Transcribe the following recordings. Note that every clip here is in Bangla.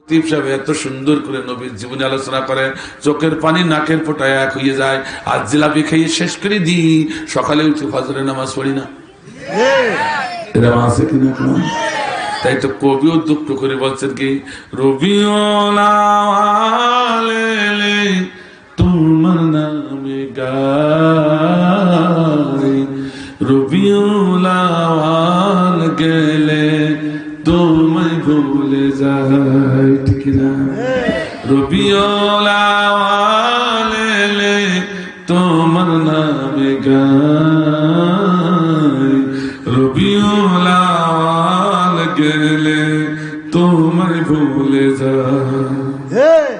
এত সুন্দর করে নবীর জীবনে আলোচনা করে, চোখের পানি নাকের ফোঁটায় এক হয়ে যায়। আর জিলাপি খেয়ে শেষ করে দিই, সকালে উঠে ফজরের নামাজ পড়ি না। এরকম আছে কিনা? তাই তো কবিও দুঃখ করে বলছেন কি, রবিউল আওয়ালে তোমার নামে গাই, রবিউল আওয়াল গেলে তোমায় ভুলে যায়। ঠিক না? রবিউল আওয়াল এলে তোমার নামে গাই, রবিউল আওয়াল গেলে তোমায় ভুলে যায়।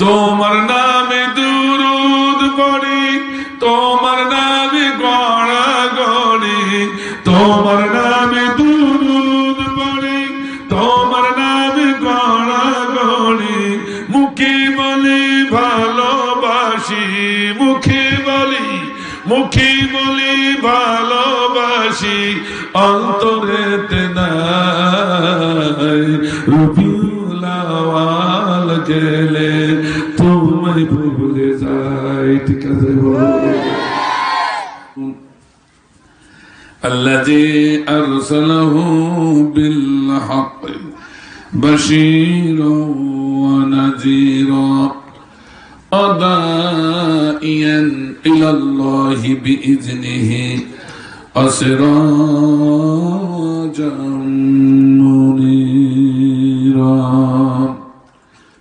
তোমার নামে দুরুদ পড়ি, তোমার নামে গড়া গড়ি, তোমার নামে দুরুদ পড়ি, তোমার নামে গড়া গড়ি, মুখে বলি ভালোবাসি, মুখে বলি ভালোবাসি, অন্তরেতে নাই। রবিউল আওয়াল গেলে তোমায় ভুলে যাই। ঠিক আছে? الذي أرسله بالحق بشيرا ونذيرا وداعيا إلى الله بإذنه وسراجا منيرا।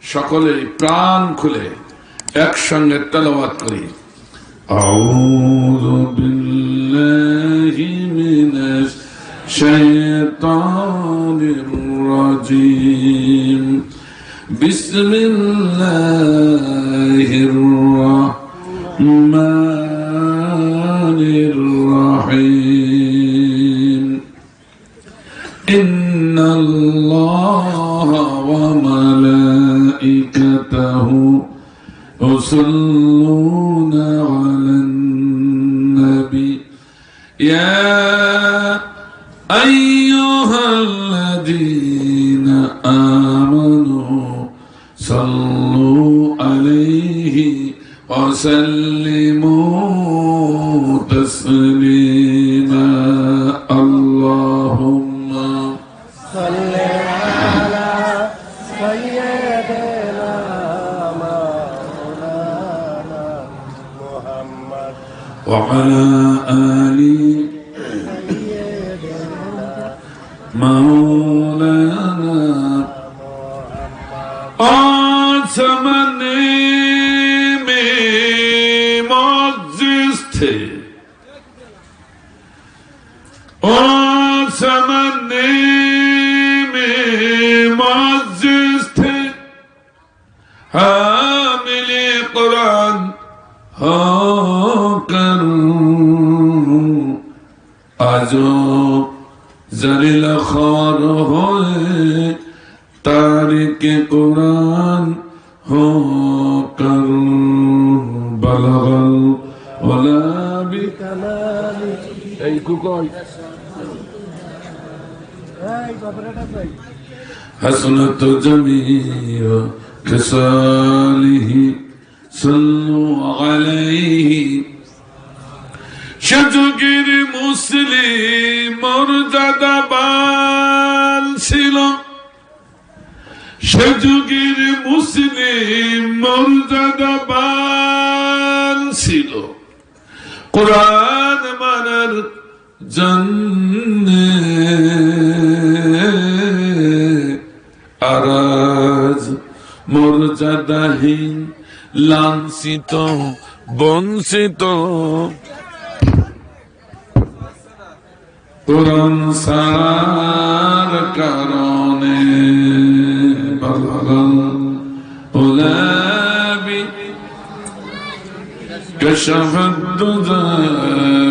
সকলে প্রাণ খুলে একসঙ্গে তেলাওয়াত করি। আউযু বিল্লাহি মিনাশ শাইতানির রাজীম, বিসমিল্লাহির রাহমানির রাহিম। ইন্নাল্লাহা ওয়া মালাইকাতাহু ইউসাল্লুনা আলান নবী ইয়া আইয়ুহাল্লাযীনা আমানু সাল্লু আলাইহি ওয়া সাল্লিমু তাসলিমা। আল্লাহুম্মা সাল্লি আলা সাইয়্যিদিনা মাওলানা মুহাম্মদ ওয়া আলা আলি মাওলানা। आसमाने में मौजूद थे, आसमाने में मौजूद थे, हामिले कुरान होकर आजो जलील ख्वार होए, तारिके कुरान हो कर बलगल वला बिकमाली। এই কুকই এই বাবরাটা ভাই হাসনাত জামিয়া খাসালিহি সাল্লু আলাইহি। সুযোগের মুসলিম মর্যাদা বাল ছিল, সুযোগের মুসলিম মর্যাদাবান ছিল, কোরআন মানার জন্যে। আরাজ মর্যাদাহীন লাঞ্ছিত বঞ্চিত, কোরআন ছাড়ার কারণে كشف الدجى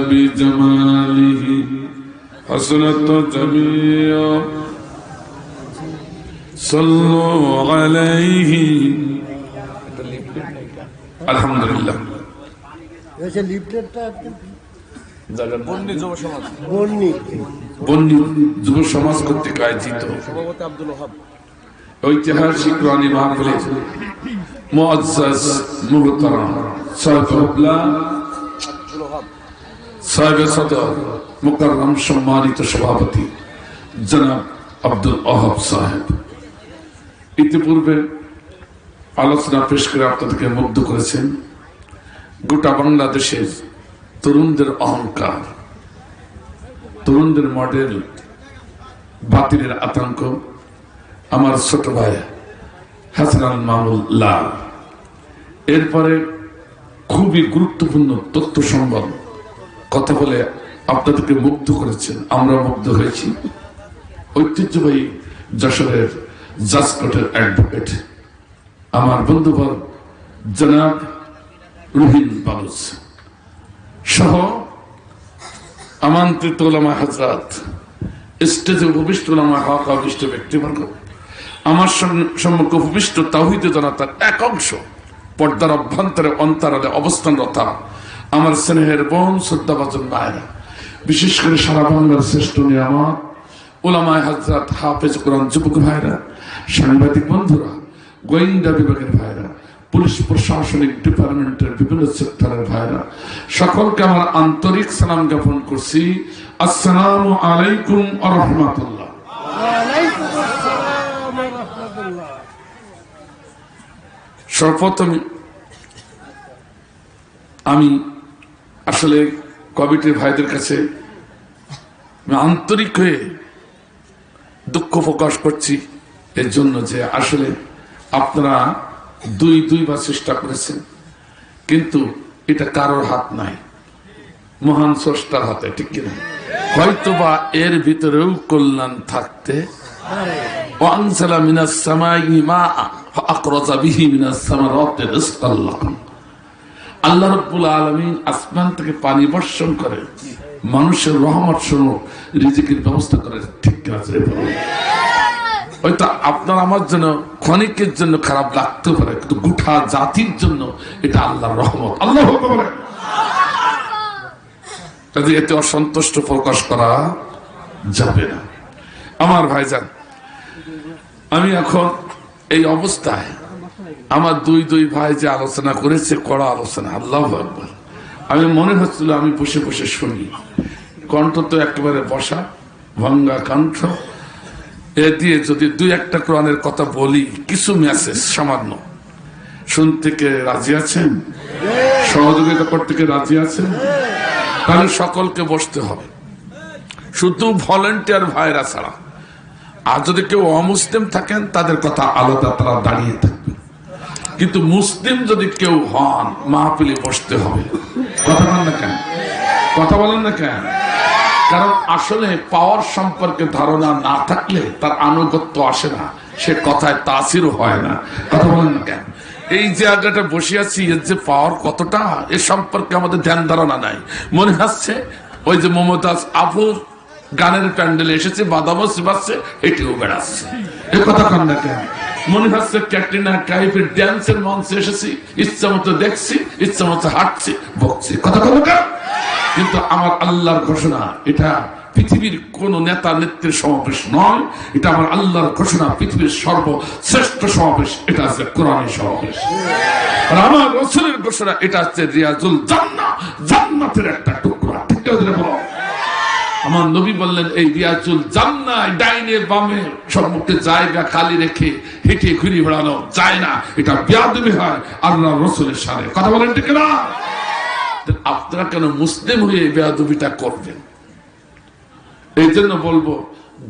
بجماله حسنت جميع صلوا عليه। আলহামদুলিল্লাহ। বন্নি যুব সমাজ কর্তৃক আয়োজিত ঐতিহাসিক রানী মাহফিলে মুআজ্জাজ মুহতারাম সাহেব সদর মুকাররম সম্মানিত সভাপতি জনাব আব্দুল ওয়াহাব সাহেব ইতিপূর্বে আলোচনা পেশ করে আপনাদেরকে মুগ্ধ করেছেন। গোটা বাংলাদেশের তরুণদের অহংকার, তরুণদের মডেল, বাতিলের আতঙ্ক, আমার ছোট ভাই হাসান মামুল্লাহ। এরপরে খুবই গুরুত্বপূর্ণ তথ্য সম্বল কথা বলে আপনাদেরকে মুগ্ধ করেছেন, আমরা মুগ্ধ হয়েছি। ঐতিহ্যবাহী যশোরের জাজ কোর্টের অ্যাডভোকেট আমার বন্ধুবর জনাব রুহিন বালুচ সহ আমন্ত্রিত উলামা হযরত, স্টেজে উপবিষ্ট উলামা হক অভিষ্ট ব্যক্তিবর্গ, আমার সম্মুখে উপবিষ্ট তাওহীদ জনতার এক অংশ, পর্দার অভ্যন্তরে অন্তরালে অবস্থানরত আমার স্নেহের বোন শ্রদ্ধাভাজন ভাইরা, বিশেষ করে সারা বাংলার শ্রেষ্ঠ নিয়ামত উলামায়ে হযরত, হাফেজ কোরআন যুবক ভাইরা, সাংবাদিক বন্ধুরা, গোয়েন্দা বিভাগের ভাইরা, পুলিশ প্রশাসনিক ডিপার্টমেন্টের বিভিন্ন সেক্টরের ভাইরা, সকলকে আমার আন্তরিক সালাম জ্ঞাপন করছি। আসসালামু আলাইকুম ওয়া রাহমাতুল্লাহ। সর্বপ্রথম আমি আসলে কমিটির ভাইদের কাছে আন্তরিক হয়ে দুঃখ প্রকাশ করছি এর জন্য যে আসলে আপনারা দুইবার চেষ্টা করেছেন, কিন্তু এটা কারোর হাত নাই, মহান স্রষ্টার হাতে, ঠিক কিনা? হয়তোবা এর ভিতরেও কল্যাণ থাকতে ওয়ানজালা মিনাস সামাই মাআ ফাআখরাজা বিহি মিনাস সামারাতি রিজকাল লাকুম। আল্লাহ রাব্বুল আলামিন আসমান থেকে পানি বর্ষণ করে মানুষের রহমত স্বরূপ রিজিকের ব্যবস্থা করে, ঠিক কিনা? হয়তো আপনার আমার জন্য ক্ষণিকের জন্য খারাপ লাগতে পারে, কিন্তু গোটা জাতির জন্য এটা আল্লাহর রহমত। আল্লাহ কাজে এতে অসন্তুষ্ট প্রকাশ করা যাবে না। আমার ভাইজান, আমি এখন এই অবস্থায় আমার দুই ভাই যে আলোচনা করেছে, কড়া আলোচনা, আল্লাহু আকবার, আমি মনে হচ্ছিল আমি বসে বসে শুনি, কণ্ঠ তো একেবারে বসা ভাঙ্গা কণ্ঠ, এ দিয়ে যদি দুই একটা কোরআনের কথা বলি, কিছু মেসেজ সামান্য শুনতে কে রাজি আছেন? সহযোগিতা করতে কে রাজি আছেন? তাহলে সকলকে বসতে হবে, শুধু ভলেন্টিয়ার ভাইরা ছাড়া। আর যদি কেউ অমুসলিম থাকেন তাদের কথা আলাদা, তারা দাঁড়িয়ে থাকবে, কিন্তু মুসলিম যদি কেউ হন মাহফিলে বসতে হবে। কথা বলেন না কেন? কথা বলেন না কেন? কারণ আসলে পাওয়ার সম্পর্কে ধারণা না থাকলে তার আনুগত্য আসে না, সে কথায় তাসিরও হয় না। কথা বলেন না কেন? এই যে জায়গাটা বসে আছি, এর যে পাওয়ার কতটা, এ সম্পর্কে আমাদের ধ্যান ধারণা নাই। মনে হচ্ছে ওই যে মমতাজ আফুর গানের প্যান্ডেলে এসেছে, বাদামস বাজছে, এটিও বেড়াচ্ছে। এ কথা কন না কেন? মনে হচ্ছে ক্যাটরিনা কাইফের ড্যান্সের মঞ্চে এসেছি, ইচ্ছা মতো দেখছি, ইচ্ছা মতো হাঁটছি, বকছি। কথা বলো কেন? কিন্তু আমার আল্লাহর ঘোষণা, এটা পৃথিবীর কোন নেতা নেত্রীর সমাবেশ নয়, এটা আমার আল্লাহর ঘোষণা, পৃথিবীর সর্বশ্রেষ্ঠ সমাবেশ, এটা হচ্ছে কোরআনের সমাবেশ। আর আমার রাসূলের ঘোষণা, এটা হচ্ছে রিয়াজুল জান্নাহ, জান্নাতের একটা টুকরা। ঠিক আছে বলো? আমার নবী বললেন, এই রিয়াজুল জান্নাহ ডাইনে বামে সম্মুখে জায়গা খালি রেখে হেঁটে ঘুরে বেড়ানো যায় না, এটা বেয়াদবি হয় আল্লাহর রাসূলের সাথে। কথা বলেন ঠিক না? আপনারা কেন মুসলিম হয়ে বেয়াদবিটা করবেন? এই জন্য বলবো,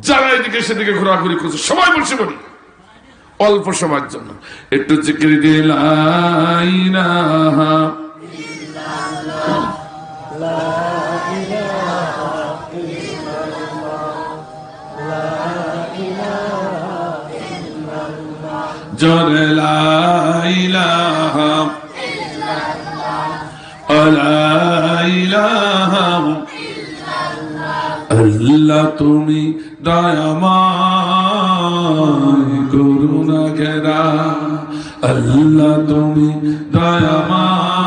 যারা এদিকে সেদিকে ঘোরাঘুরি করছে সবাই বসে পড়ি অল্প সময়ের জন্য, একটু জিকির দিয়ে লা ইলাহা ইল্লাল্লাহ, লা ইলাহা ইল্লাল্লাহ, লা ইলাহা ইল্লাল্লাহ, জোরে লা ইলাহা আল্লাহ তুমি দয়াময় করুণা ঘেরা, আল্লাহ তুমি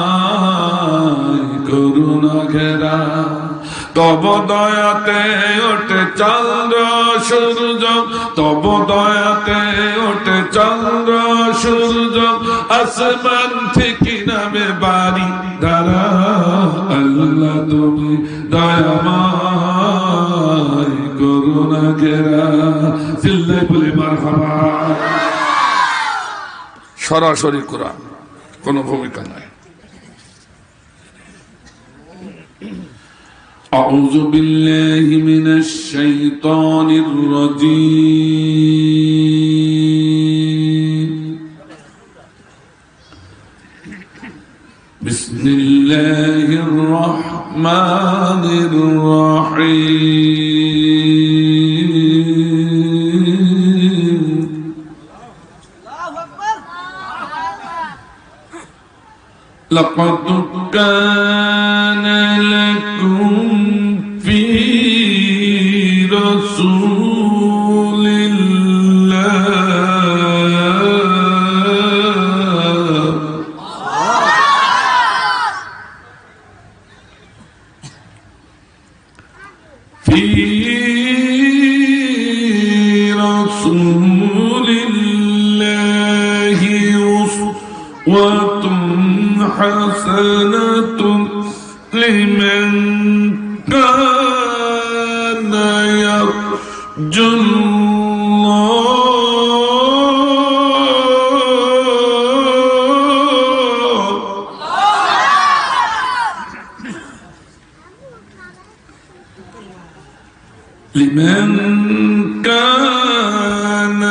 দয়াময় করুণা করুণা ঘেরা তব দয়াতে ওঠে চন্দ্র সূর্য তব দয়াতে ওঠে চন্দ্র সূর্য আসমান থেকে নামে বাড়ি দ্বারা আল্লাহ তুমি দয়াময় করুণা ঘেরা চিল্লাই বলে মারহাবা। সরাসরি কোরআন, কোনো ভূমিকা নাই। আউযু বিল্লাহি মিনাশ শাইতানির রাজীম। বিসমিল্লাহির রহমানির রহিম। লাকাদ কানা লাকুম ফি রাসূলিল্লাহি উসওয়াতুন হাসানাতুন লিমান কানা ইয়ারজুল্লাহ لمن كان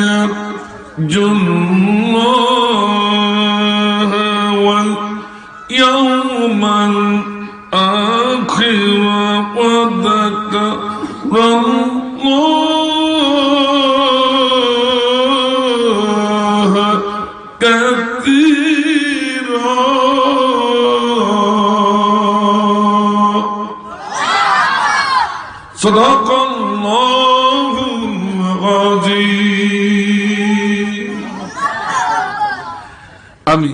يرجو الله واليوم الآخر وذكر الله كثيرا صدق الله العظيم। আমি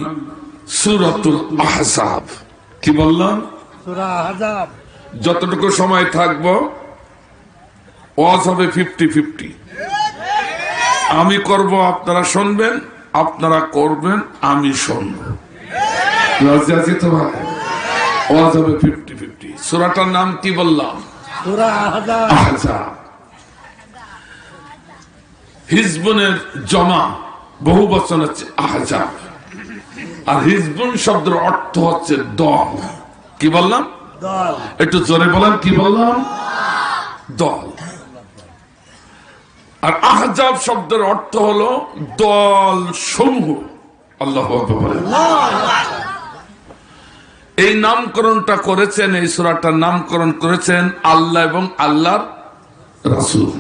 সূরাতুল আহজাব কি বললাম? সূরা আহজাব। যতটুকু সময় থাকবো ওয়াজ হবে 50-50। আমি করব, আপনারা শুনবেন, আপনারা করবেন, আমি শুনবো। রাজি আছি তো ভাই? ওয়াজ হবে 50-50। সূরাটার নাম কি বললাম? সূরা আহজাব। আহজাব। হিজবুনের জমা বহু বচন হচ্ছে আহজাব, আর হিজবুন শব্দের অর্থ হচ্ছে দল। কি বললাম? দল। একটু জোরে বলেন, কি বললাম? দল। আর আহজাব শব্দের অর্থ হলো দল সমূহ। আল্লাহু আকবার বলেন। এই নামকরণটা করেছেন, এই সূরাটার নামকরণ করেছেন আল্লাহ এবং আল্লাহর রাসূল।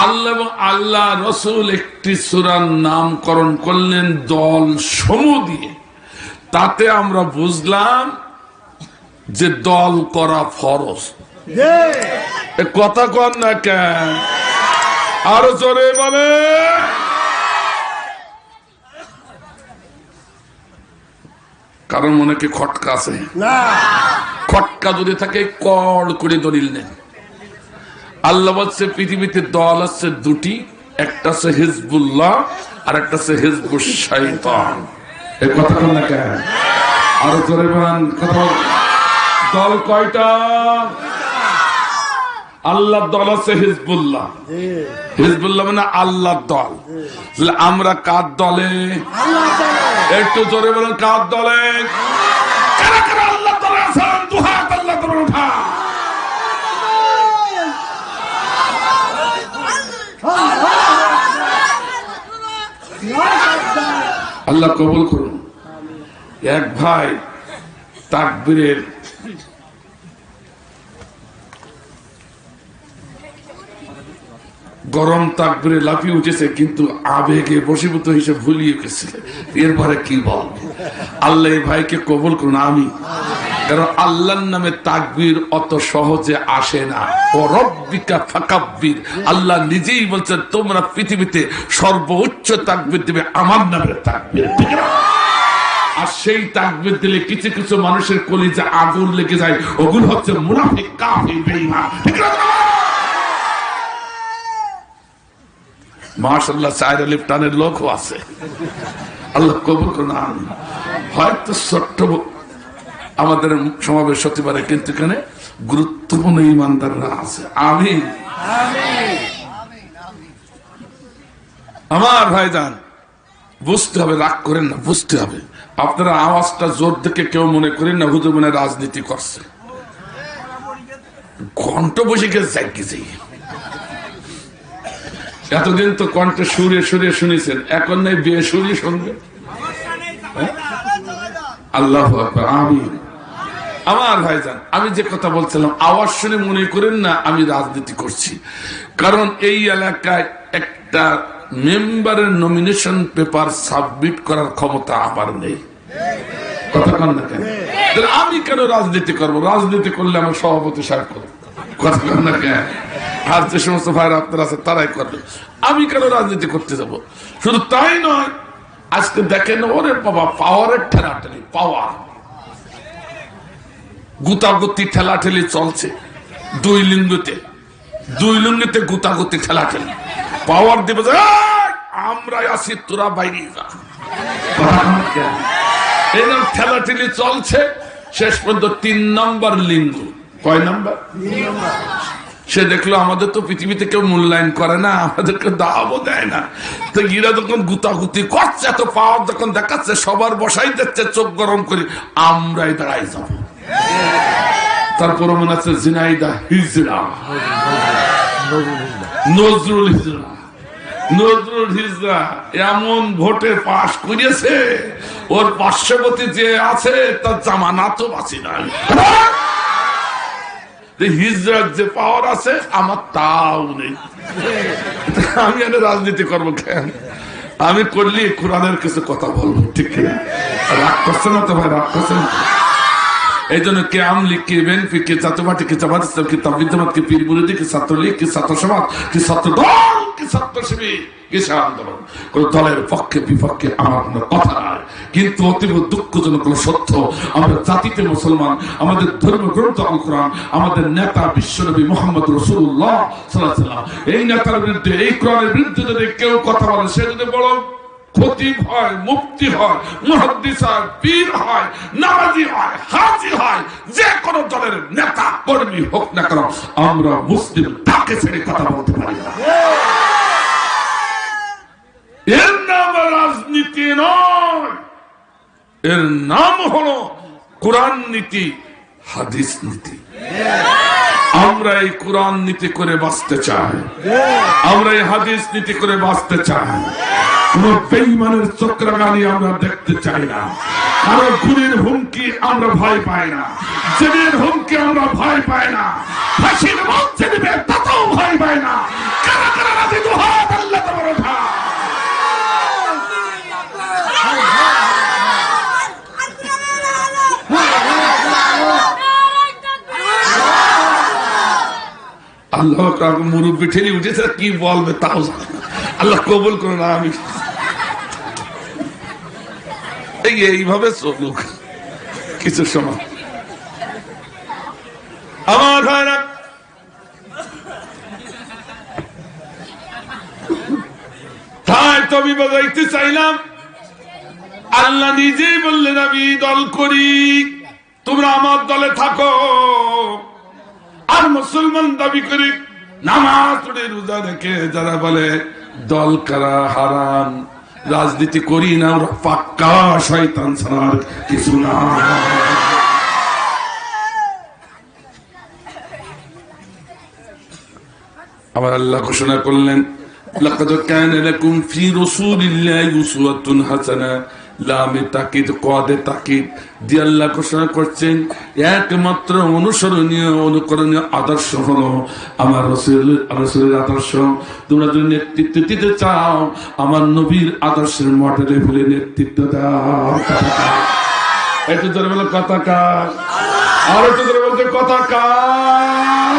আল্লাহ এবং আল্লাহ রাসূল একটি সূরার নামকরণ করলেন দল সমূহ দিয়ে। তাতে আমরা বুঝলাম যে দল করা ফরজ। কথা কন না কেন? আরো জোরে বলে। কারণ মনে কি খটকা আছে? না। খটকা যদি থাকে কল করে দলিল নেন। আল্লাহ বলছে পৃথিবীতে দল আছে দুটি, একটা আছে হিজবুল্লাহ আর একটা আছে হিজবুশ শাইতান। এই কথা বল না কেন? আরো জোরে বলেন। কথা দল কয়টা? আল্লাহর দল আছে হিজবুল্লাহ। হিজবুল্লাহ মানে আল্লাহর দল। আমরা কার দলে? একটু জোরে বলেন, কার দলে? কারা কারা আল্লাহর দলে আছেন? দুহাত আল্লাহ দলে উঠা। আল্লাহ কবুল করুন। এক ভাই তাকবীরের গরম তাকবীরে লাফিয়ে উঠেছে, কিন্তু আবেগে বশীভূত হিসেবে ভুলিয়ে গেছে। এরপরে কি বল? আল্লাহ এই ভাইকে কবুল করুন। আমি কারণ আল্লাহর নামে তাকবীর অত সহজে আসে না। ও রব্বিকা ফাকাব্বির। আল্লাহ নিজেই বলছেন তোমরা পৃথিবীতে সর্বোচ্চ তাকবীর দিবে আমার নামের তাকবীর। ঠিক না? আর আর সেই তাকবীর দিলে কিছু কিছু মানুষের কলিজা আগুন লেগে যায়, ওগুলো হচ্ছে মুনাফিক, কাফির, বেঈমান। মাশাআল্লাহ, 4 আলিফ টানের লোকও আছে, আল্লাহ কবুল করুন। হয়তো ছোট্ট আমাদের সমাবেশ হতে পারে, কিন্তু এখানে গুরুত্বপূর্ণ ইমানদাররা আছে। আমিন। আমার ভাইজান, বুঝতে হবে, রাগ করেন না, বুঝতে হবে। আপনারা আওয়াজটা জোর দেখে কেউ মনে করেন না হুজুর মনে রাজনীতি করছে, কণ্ঠ বসে গেছে যাই। এতদিন তো কণ্ঠে সুরে সুরে শুনেছেন, এখন নাই বিয়ে সুরে শুনবে। আল্লাহু আকবার, আমিন। আমার ভাইজান, আমি যে কথা বলছিলাম, আওয়াজ শুনে মনে করেন না আমি রাজনীতি করছি, কারণ এই এলাকায় একটা মেম্বারের নমিনেশন পেপার সাবমিট করার ক্ষমতা আমার নেই। কথা কন না কেন? আমি কেন রাজনীতি করবো? রাজনীতি করলে আমার সভাপতি সাহেব করবো। কথা কন না কেন? আর যে সমস্ত ভাইরা আপনারা আছে তারাই করবে, আমি কেন রাজনীতি করতে যাব? শুধু তাই নয়, আজকে দেখেন ওরে বাবা, পাওয়ারের ঠেলাঠেলি, পাওয়ার গুতাগুতি ঠেলাঠেলি চলছে, দুই লিঙ্গতে গুতাগুতি ঠেলাঠেলি, পাওয়ার দেবে আমরা আসি তোরা বাইরে যা, এরকম ঠেলাঠেলি চলছে। শেষ পর্যন্ত 3 নম্বর লিঙ্গ, কয় নম্বর? সে দেখলো আমাদের তো পৃথিবীতে কেউ মূল্যায়ন করে না, আমাদেরকে দাওয়াও দেয় না, তো গিরা যখন গুতাগুতি করছে, এত পাওয়ার যখন দেখাচ্ছে, সবার বসাই দিচ্ছে, চোখ গরম করে আমরাই দাঁড়াই যাবো। তারপর মনে আছে জিনাইদা হিজড়া, নজরুল হিজড়া এমন ভোটে পাশ করিয়েছে, ওর পার্শ্ববর্তী যে আছে তার জামানা তো বাঁচি নাই। হিজড়ার যে পাওয়ার আছে আমার তাও নেই। আমি এনে রাজনীতি করবো কেন? আমি করলে কোরআনের কিছু কথা বলবো, ঠিক কিনা? রাগ করছে না তো ভাই? রাগ করছেন? এই জন্য কে আমলি, কে বিএনপি, কে জাতীয়বাদী, কে জামাত ইসলাম, কি তাবলীগ জামাত, কি পীর মুরিদি, কি ছাত্রলীগ, কি ছাত্র সমাজ, কি ছাত্র দল, কি ছাত্র শিবির, কিসের আন্দোলন, কোন দলের পক্ষে বিপক্ষে আমার কোনো কথা নাই। কিন্তু অতীব দুঃখজনক হলো সত্য, আমরা জাতিতে মুসলমান, আমাদের ধর্মগ্রন্থ আল কোরআন, আমাদের নেতা বিশ্বনবী মুহাম্মদ রাসূলুল্লাহ সাল্লাল্লাহু আলাইহি ওয়াসাল্লাম, এই নেতার বিরুদ্ধে, এই কোরআনের বিরুদ্ধে যদি কেউ কথা বলে, সে যদি বড় খতিব হয়, মুফতি হয়, মুহাদ্দিস হয়, পীর হয়, নামাজি হয়, হাজী হয়, যে কোনো দলের নেতা কর্মী হোক না কেন, আমরা মুসলিম তাকে ছেড়ে কথা বলতে পারি না। এর নাম রাজনীতি নয়, এর নাম হলো কোরআন নীতি, হাদিস নীতি। আমরা এই কোরআন নীতি করে বাঁচতে চাই, আমরা এই হাদিস নীতি করে বাঁচতে চাই। কোন বেঈমানের চক্রাগানি আমরা দেখতে চাই না, কারো গুলির হুমকি আমরা ভয় পাই না, জেলের হুমকি আমরা ভয় পাই না, ফাঁসির মঞ্চে দিবে তাতেও ভয় পাই না। কারা কারা রাজি দুহাত আল্লাহ তোমার ওঠা। আল্লাহ মুরব্বী ঠেলি উঠেছে, কি বলবে তাও আল্লাহ কবুল করো না। আমি এইভাবে চলুক কিছু সময়। আমার ভাইরা, তাই তো আমি বলতে চাইলাম, আল্লাহ নিজেই বললেন আমি দল করি, তোমরা আমার দলে থাকো। আর মুসলমান দাবি করে নামাজ পড়ে রোজা রেখে যারা বলে দল করা হারাম, রাজনীতি করি না, ওরা পাক্কা শয়তান ছাড়া কিছু না। আমার আল্লাহ ঘোষণা করলেন, লাকাদ কানা লাকুম ফি রাসূলিল্লাহি উসওয়াতুন হাসানাহ, লামে তাকিদ, কদে তাকিদ দিয়ে আল্লাহ ঘোষণা করছেন, একমাত্র অনুসরণীয় অনুকরণীয় আদর্শ হলো আমার রাসূলের আদর্শ। তোমরা যদি নেতৃত্ব দিতে চাও, আমার নবীর আদর্শের মডেলে ফেলে নেতৃত্ব দাও। একটু ধরে বলো কথা কার, আর একটু ধরে বলতে কথা কার।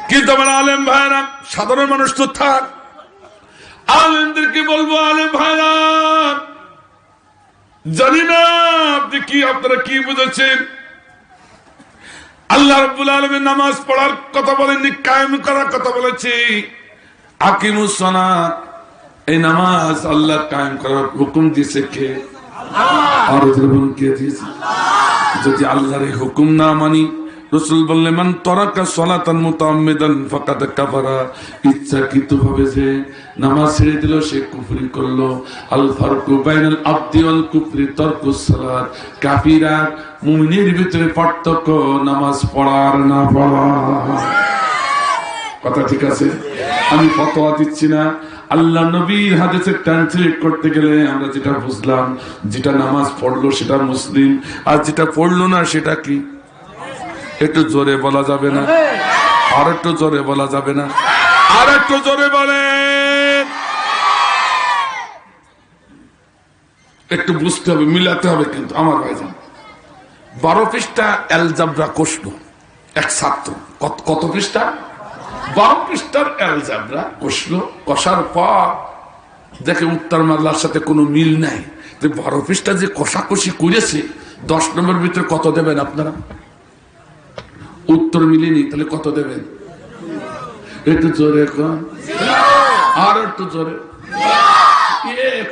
কিন্তু আমার আলেম ভাইরা, সাধারণ মানুষ তো থাক, আলেমদেরকে বলবো, আলেম ভাইরা, জানি না আপনারা কি বুঝেছেন। আল্লাহ রাব্বুল আলামিন নামাজ পড়ার কথা বলেননি, কায়েম করার কথা বলেছি। আকিমুস সালাত, এই নামাজ আল্লাহ কায়েম করার হুকুম দিয়েছে কে? আর কে দিয়েছে? যদি আল্লাহর এই হুকুম না মানি, রাসূল বললেন মান তারাকা সালাতান মুতাআম্মিদান ফাকাদ কাফারা, ইচ্ছাকৃতভাবে যে নামাজ ছেড়ে দিল সে কুফরি করলো। আল ফারকু বাইনাল আবদি ওয়াল কুফরি তারকুস সালাত, কাফির আর মুমিনের ভিতরে পার্থক্য নামাজ পড়ার না পড়া। কথা ঠিক আছে? আমি ফতোয়া দিচ্ছি না, আল্লাহ নবীর হাদিসে ট্রান্সলেট করতে গেলে আমরা যেটা বুঝলাম, যেটা নামাজ পড়লো সেটা মুসলিম, আর যেটা পড়লো না সেটা কি? একটু জোরে বলা যাবে না? আর একটু জোরে বলা যাবে না? আর একটু জোরে বলেন। একটু বুঝতে হবে, মিলাতে হবে। কিন্তু আমার ভাইজান 12 পৃষ্ঠা অ্যালজাবরা কষলো এক ছাত্র। কত পৃষ্ঠা? 12 পৃষ্ঠার অ্যালজাবরা কষলো। কষার পর দেখে উত্তর মামলার সাথে কোনো মিল নাই। 12 পৃষ্ঠা যে কষাকষি করেছে, 10 নম্বর ভিতরে কত দেবেন আপনারা? উত্তর মিলেনি, তাহলে কত দেবেন? একটু জোরে কন, আর একটু জোরে।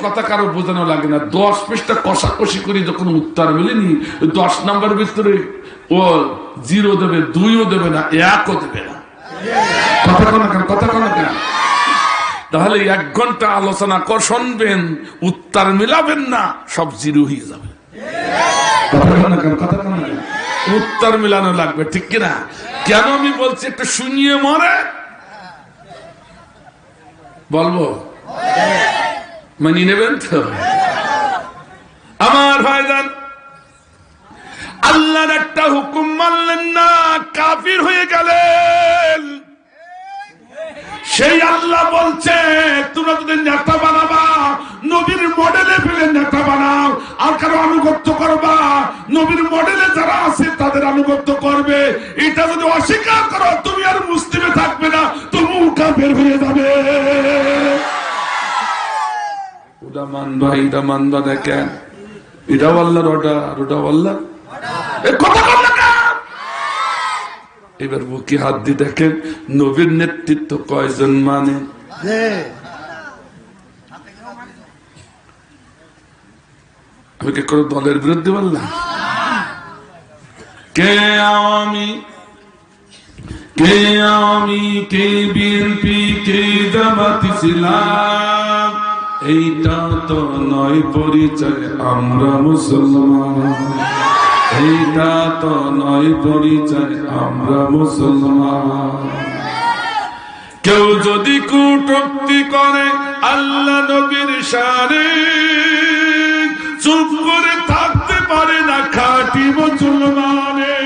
কথা কারো বোঝানো লাগে না। 10 পৃষ্ঠা কষাকষি করি, যখন উত্তর মিলেনি, 10 নম্বর ভিতরে ও 0 দেবে, 2ও দেবে না, 1ও দেবে না। কথা কেন? তাহলে 1 ঘন্টা আলোচনা শুনবেন, উত্তর মিলাবেন না, সব 0 হয়ে যাবে। কথা কেন? উত্তর মিলানো লাগবে, ঠিক কিনা? কেন আমি বলছি একটু শুনিয়ে মরে বলবো, মানিয়ে নেবেন তো? আমার ভাইজান, আল্লাহর একটা হুকুম মানলেন না, কাফির হয়ে গেলেন। সেই আল্লাহ বলছে তোমরা যদি নেতা বানাবা, নবীর মডেলে ফেলে নেতা বানাও, আর কারো আনুগত্য করবা, নবীর মডেলে যারা আছে তাদের আনুগত্য করবে। এটা যদি অস্বীকার করো, তুমি আর মুসলিমে থাকবে না, তুমি কাফের হয়ে যাবে। ওটা মানবা, এটা মানবা না কেন? এটাও আল্লাহর অর্ডার, ওটাও আল্লাহ। কথা বল না। এবার বুকে হাত দিয়ে দেখেন নবীর নেতৃত্ব কয়জন মানে? আমি কি কোনো দলের বিরুদ্ধে বললাম? কে আওয়ামী, কে বিএনপি, কে জামাত ইসলাম, এইটা তো নয় পরিচয় আমরা মুসলমান। এইটা তো নয় পরিচয় আমরা মুসলমান। কেউ যদি কটূক্তি করে আল্লাহ নবীর শানে, চুপ করে থাকতে পারে না খাঁটি মুসলমানে।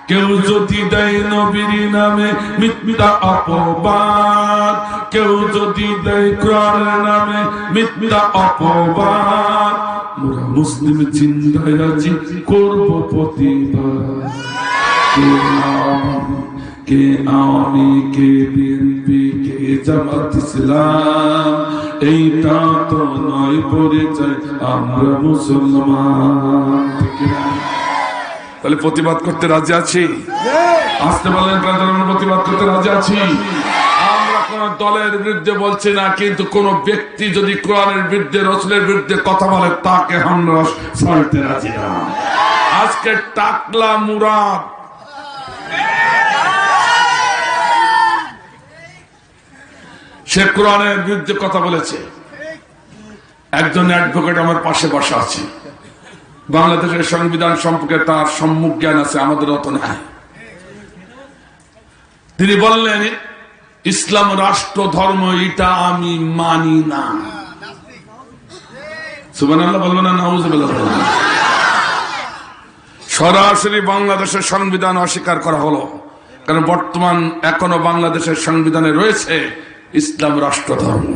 কেউ যদি দেয় নবীর নামে মিথ্যা অপবাদ, কেউ যদি দেয় কোরআনের নামে মিথ্যা অপবাদ, আমরা মুসলিম চিন্তায় আছি, করব প্রতিবাদ। কে আওয়ামী, কে বিএনপি, কে জামাত ইসলাম, এইটা তো নয় পরিচয় আমরা মুসলমান। তাহলে প্রতিবাদ করতে রাজি আছি? আসতে বলেন, প্রতিবাদ করতে রাজি আছি। আমরা কোন দলের বিরুদ্ধে বলছি না, কিন্তু কোন ব্যক্তি যদি কোরআনের বিরুদ্ধে, রাসূলের বিরুদ্ধে কথা বলে, তাকে আমরা ছাড়তে রাজি না। আজকে টাকলা মুরাদ সে কোরআনের বিরুদ্ধে কথা বলেছে। একজন অ্যাডভোকেট আমার পাশে বসা আছে, বাংলাদেশের সংবিধান সম্পর্কে তার সম্মুখ জ্ঞান আছে, আমাদের অত নাই। তিনি বললেন ইসলাম রাষ্ট্র ধর্ম, এটা আমি মানি না। সুবহানাল্লাহ বলবেন না? নাউযুবিল্লাহ বলবেন। সরাসরি বাংলাদেশের সংবিধান অস্বীকার করা হলো, কারণ বর্তমান এখনো বাংলাদেশের সংবিধানে রয়েছে ইসলাম রাষ্ট্র ধর্ম।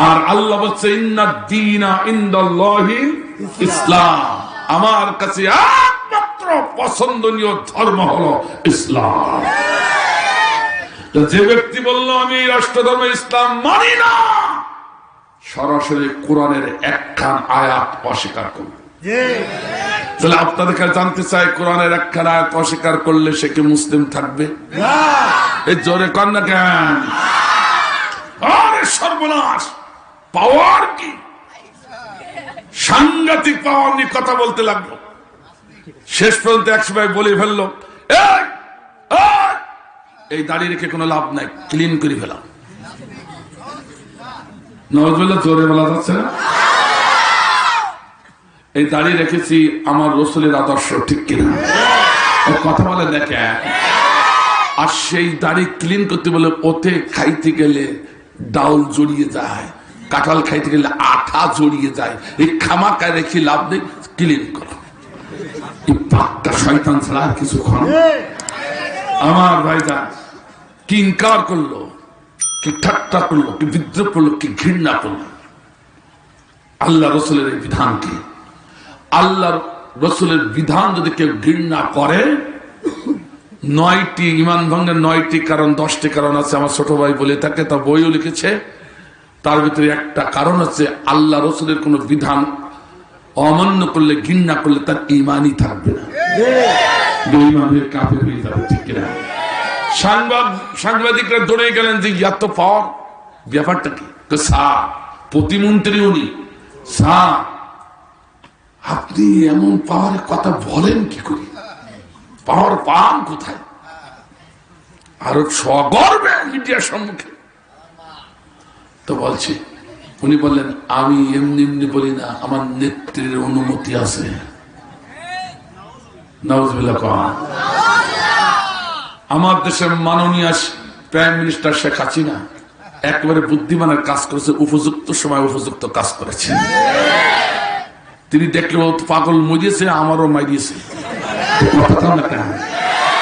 আর আল্লাহ বলছে ইন্নাদ দীনা ইনদাল্লাহি ইসলাম, আমার কাছে একমাত্র পছন্দনীয় ধর্ম হলো ইসলাম। যে ব্যক্তি বলল আমি রাষ্ট্রধর্ম ইসলাম মানি না, সরাসরি কোরআনের একখান আয়াত অস্বীকার করল। তাহলে আপনাদের কাছে জানতে চাই, কোরআনের একখান আয়াত অস্বীকার করলে সে কি মুসলিম থাকবে? এই জোরে কর না কেন? আরে সর্বনাশ! পাওয়ার কি সাংঘাতিক পাওয়ার নিয়ে কথা বলতে লাগলো। শেষ পর্যন্ত এক সময় বলে ফেললো, এই দাঁড়িয়ে রেখে কোনো লাভ নাই, ক্লিন করে ফেলাম। নওয়াজুবিল্লাহ, জোরে বলা যাচ্ছে না? এই দাঁড়িয়ে রেখেছি আমার রসুলের আদর্শ, ঠিক কিনা? কথা বলে দেখে। আর সেই দাড়ি ক্লিন করতে বলে, ওতে খাইতে গেলে ডাউল জড়িয়ে যায়, কাঁঠাল খাইতে গেলে আঠা জড়িয়ে যায়, এই খামাকা রেখে লাভ নেই, ক্লিন করো। এই পাক্কা শয়তান ছাড়া আর কিছু খান। আমার ভাইজান কি ইনকার করলো, কি ঠাট্টা করলো, কি বিদ্রোহ করলো, কি ঘৃণা করলো আল্লাহ রসুলের এই বিধানকে। আল্লাহ রসুলের বিধান যদি কেউ ঘৃণা করে, 9টি ইমান ভঙ্গের 9টি কারণ, 10টি কারণ আছে। আমার ছোট ভাই বলে থাকে, তা বইও লিখেছে। তার ভিতরে একটা কারণ হচ্ছে আল্লাহ রসুলের কোন বিধান অমান্য করলে, ঘৃণা করলে তার ইমানই থাকবে না, বেঈমানের কাফের হয়ে যাবে, ঠিক কিনা? সাংবাদিকরা দৌড়ে গেলেন যে এত পাওয়ার, ব্যাপারটা কি? প্রতিমন্ত্রী উনি, আপনি এমন পাওয়ারের কথা বলেন কি করে? পাওয়ার পান কোথায়? আরো সগর্বে মিডিয়ার সম্মুখে তো বলছে। উনি বললেন, আমি এমনি এমনি বলি না, আমার নেত্রীর অনুমতি আছে। নাউজুবিল্লাহ। আমার দেশের মাননীয় প্রাইম মিনিস্টার শেখ হাসিনা একেবারে বুদ্ধিমানের কাজ করেছে, উপযুক্ত সময় উপযুক্ত কাজ করেছে। তিনি দেখলে পাগল মরিয়েছে, আমারও মারিয়েছে।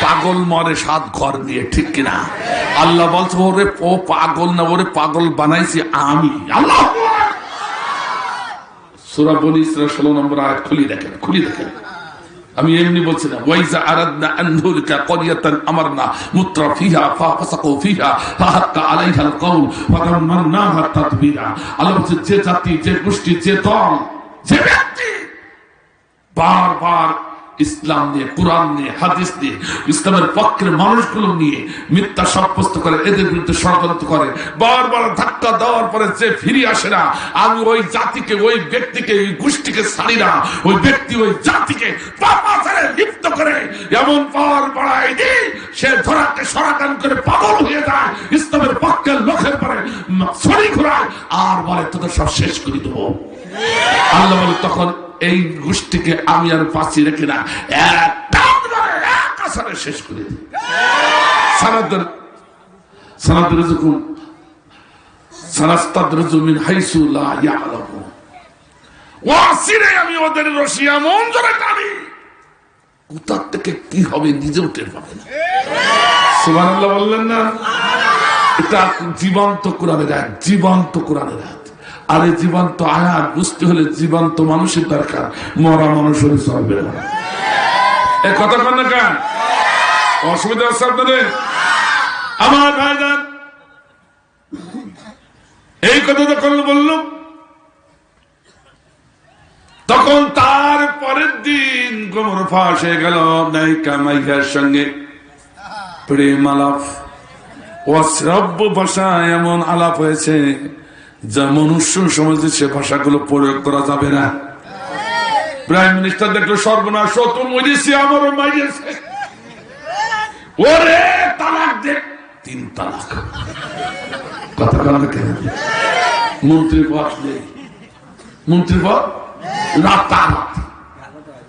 পাগল মরে 7 ঘর নিয়ে, ঠিক কিনা? আল্লাহ বলছে, ওরে ও পাগল না, ওরে পাগল বানাইছি আমি আল্লাহ। সূরা বনী ইসরাঈল 16 নম্বর আয়াত খুলি দেখেন, খুলি দেখেন। আমি এমনি বলছি না। ওয়াইজা আরাদনা আন নুহলিকা ক্বরিয়াতান আমারনা মুত্রাফিহা ফাফাসাকু ফিহা ফাহাক্কা আলাইহাল কওল ওয়া দামমারনাহা তাদবীরা। আল্লাহ বলছে, যে জাতি, যে গোষ্ঠী, যে দল, যে ব্যক্তি বারবার ইসলাম নিয়ে, কোরআন নিয়ে, হাদিস নিয়ে, ইসলামের পক্ষের মানুষগুলো নিয়ে মিথ্যা সাব্যস্ত করে, এদের বিরুদ্ধে ষড়যন্ত্র করে, বারবার ধাক্কা দেওয়ার পরে যে ফিরে আসে না, আমি ওই জাতিকে, ওই ব্যক্তিকে, ওই গোষ্ঠীকে ছাড়ি না। ওই ব্যক্তি, ওই জাতিকে পাপাচারে লিপ্ত করে এমন পাওয়ার বাড়াই দিই, সে ধরাকে সরাকান করে পাগল হয়ে যায়, ইসলামের পক্ষের লোকের পরে ছড়ি ঘোরায়, আর বলে তোদের সব শেষ করে দেবো। আল্লাহ বলে, তখন এই গোষ্ঠীকে আমি আর বাঁচিয়ে রেখে না, এক আসারে শেষ করে দিই। আমি ওদের রশিয়া মন ধরে টানি, কোথা থেকে কি হবে নিজেও টের পাবে না। সুবহানাল্লাহ বললেন না? এটা জীবন্ত কোরআনের আয়াত, জীবন্ত কোরআনের আয়াত। আর এই জীবন্ত আয়াত বুঝতে হলে জীবন্ত মানুষের দরকার, মরা মানুষ হলে চলবে না। এই কথা কেন কেন অসুবিধা আছে আপনাদের? আমার ভাইজান, এই কথা যখন বললাম, তখন তার পরের দিন গোমর ফাঁস হয়ে গেল। নায়িকা মাইয়ার সঙ্গে প্রেম আলাপ, অশ্রাব্য ভাষায় এমন আলাপ হয়েছে যা মনুষ্য সমাজে সে ভাষাগুলো প্রয়োগ করা যাবে না। প্রাইম মিনিস্টার দেখলো, সর্বনাশ, তো মরিয়েছে, আমারও মারিয়েছে, ওরে তালাক দে, 3 তালাক। কথা বলা কেন? মন্ত্রী পদ নেই, মন্ত্রী পদ রাতারাতি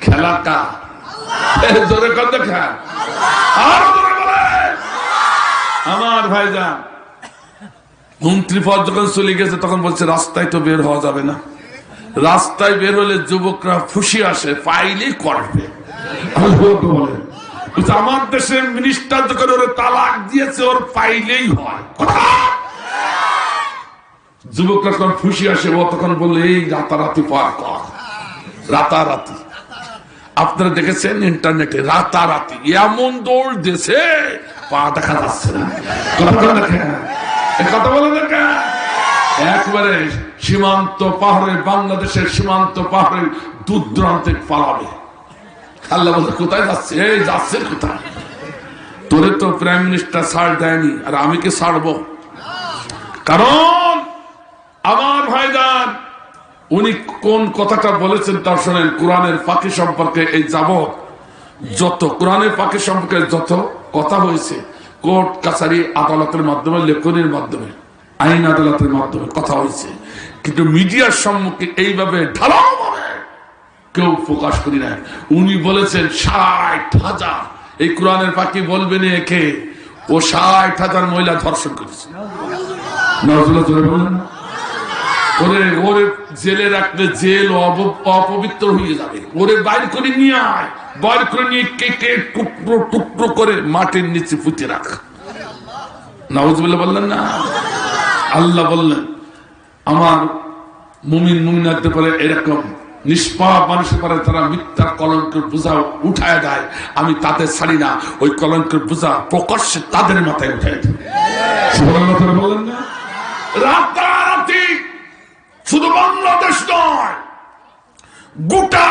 খেলা কা জোরে কত খেল। আরো জোরে বলে আমার ভাইজান, মন্ত্রী পদ যখন চলে গেছে তখন বলছে রাস্তায় তো বের হওয়া যাবে না, রাস্তায় বের হলে যুবকরা ফুসি আসে, পাইলেই করবে। আমার দেশের মিনিস্টার যখন ওর তালাক দিয়েছে, ওর পাইলেই হয়। যুবকরা যখন ফুসি আসে, ও তখন বললে এই রাতারাতি পার কর। রাতারাতি আপনারা দেখেছেন ইন্টারনেটে, রাতারাতি এমন দৌড় দিয়েছে পা দেখা যাচ্ছে না। কথা বলে দেখা একবারে সীমান্ত পাহাড়ে, বাংলাদেশের সীমান্ত পাহাড়ে দূর দূরান্তে পালাবে। আল্লাহ বলছে কোথায় যাচ্ছে? এই যাচ্ছে কোথায়? তোরে তো প্রাইম মিনিস্টার ছাড় দেয়নি, আর আমি কি ছাড়বো? কারণ আমার ভাইজান উনি কোন কথাটা বলেছেন তা শোনেন। কোরআনের ফাঁকি সম্পর্কে এই যাবত যত কোরআনের ফাঁকি সম্পর্কে যত কথা হয়েছে, কোর্ট কাছারি আদালতের মাধ্যমে, লেখনের মাধ্যমে, আইন আদালতের মাধ্যমে কথা হয়েছে, কিন্তু মিডিয়ার সম্মুখে এইভাবে ঢালাওভাবে কেউ প্রকাশ করি না। উনি বলেছেন 60,000, এই কোরআনের ফাঁকি বলবেন একে, ও 60,000 মহিলা ধর্ষণ করেছে। ওরে ওরে জেলে রাখলে জেল অপবিত্র হয়ে যাবে। ওরে বাইর করে নিয়ে আয়, বাইর করে নিয়ে কেটে টুকরো টুকরো করে মাটির নিচে পুঁতে রাখ। নাউজুবিল্লাহ বললেন না? আল্লাহ বললেন আমার মুমিন মুমিনাতের পরে এরকম নিষ্পাপ মানুষের পরে তারা মিথ্যার কলঙ্কের বোঝা উঠায় দেয়, আমি তাদের ছাড়ি না, ওই কলঙ্কের বোঝা প্রকাশ্যে তাদের মাথায় উঠায় দেয়। বললেন না? রাতারাতি শুধু বাংলাদেশ নয়, গোটা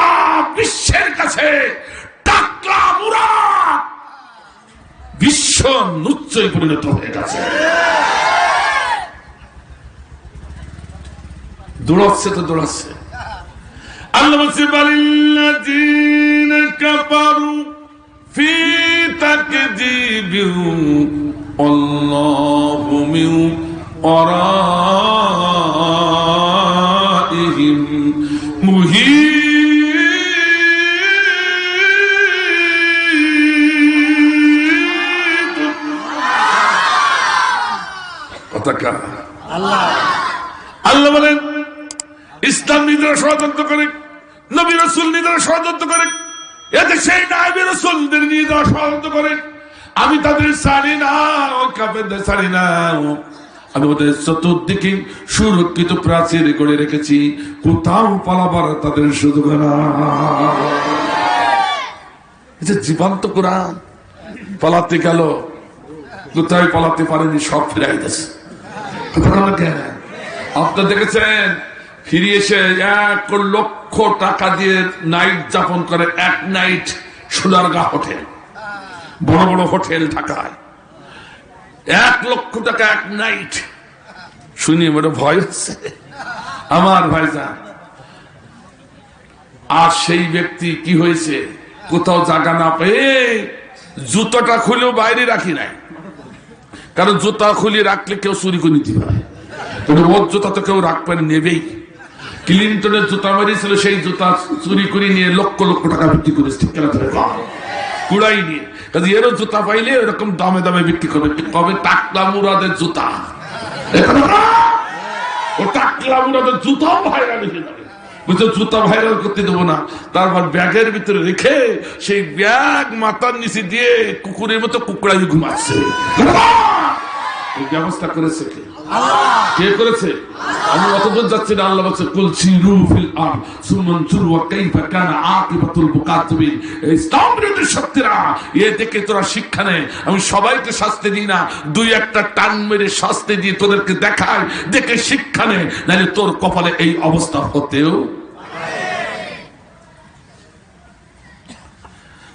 বিশ্বের কাছে টাকলা মুরা বিশ্ব নুচ্চয় পরিণত হয়ে গেছে। দৌড়াচ্ছে তো দৌড়াচ্ছে। আল্লাহ বলছে বালিল্লাযীনা কাফারু ফি তাকযীবিহিম আল্লাহু মিন ওয়ারাইহিম মুহীত। কথা কার? আল্লাহ। আল্লাহ বলেন ইসলাম নিজেরা ষড়যন্ত্র করে, নবী রাসূল নিজেরা ষড়যন্ত্র করে, এদেশে নায়েবে রাসূলদের নিজেরা ষড়যন্ত্র করে। আমি তাদের ছাড়ি না, ওই কাফেরদের ছাড়ি না। আমি ওদের চতুর্দিকে সুরক্ষিত প্রাচীর করে রেখেছি, কোথাও পালাবার তাদের সুযোগ না। জীবন্ত কোরআন। পালাতে গেল, কোথায় পালাতে পারেনি, সব ফিরাই দিয়েছে। আপনারা দেখেছেন ফিরে এসে 1 লক্ষ টাকা দিয়ে নাইট যাপন করে, এক নাইট সোনারগাঁ হোটেল, বড় বড় হোটেল ঢাকায় 1 লক্ষ টাকা এক নাইট। শুনি বড় ভয় হচ্ছে আমার ভাইজান। আর সেই ব্যক্তি কি হয়েছে, কোথাও জায়গা না পেয়ে জুতোটা খুলেও বাইরে রাখি নাই, কারণ জুতা খুলে রাখলে কেউ চুরি করে নিতে পারে। ওর জুতা তো কেউ রাখবেন, নেবেই। ক্লিনটনের জুতা মারিয়েছিল, সেই জুতা চুরি করে নিয়ে লক্ষ লক্ষ টাকা বিক্রি করেছে, কুড়াই নিয়ে। কাজে এরও জুতা পাইলে এরকম দামে দামে বিক্রি করবে। কবে টাকলা মুরাদের জুতা, ও টাকলা মুরাদের জুতাও ভাইরাল হয়ে যাবে। বুঝছো, জুতা ভাইরাল করতে দেবো না। তারপর ব্যাগের ভিতরে রেখে সেই ব্যাগ মাথার নিচে দিয়ে কুকুরের মতো কুকুরাই ঘুমাচ্ছে। এই ব্যবস্থা করেছে কে? কে করেছে? আমি অতদূর যাচ্ছি না। আল্লাহ বলছে কুল সিরু ফিল আরদ সুম্মা নজুরু ওয়া কাইফা কানা আকিবাতুল মুকাজ্জিবিন। এই ইসলাম বিরোধী শক্তিরা এ দেখে তোরা শিক্ষা নে। আমি সবাইকে শাস্তি দিই না, 2-1টা টান মেরে শাস্তি দিয়ে তোদেরকে দেখাই, দেখে শিক্ষা নে, নাহলে তোর কপালে এই অবস্থা হতেও।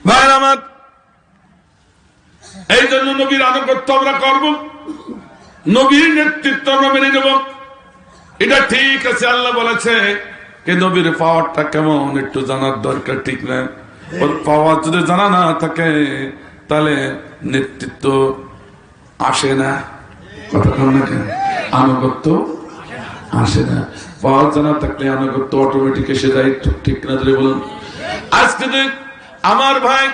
ভাই আমার, এই জন্য নবীর আনুগত্য আমরা করব, নবীর নেতৃত্ব আমরা মেনে নেব। এটা ঠিক আছে, আল্লাহ বলেছে কে নবীর পাওয়ারটা কেমন একটু জানার দরকার, ঠিক না? ওর পাওয়ার যদি জানা না থাকে তাহলে নেতৃত্ব আসে না। কথা বল না কেন? আনুগত্য আসে না। পাওয়ার জানা থাকলে আনুগত্য অটোমেটিক এসে যায়, ঠিক না? ধরে বলুন। আজকে যদি আমার ভাই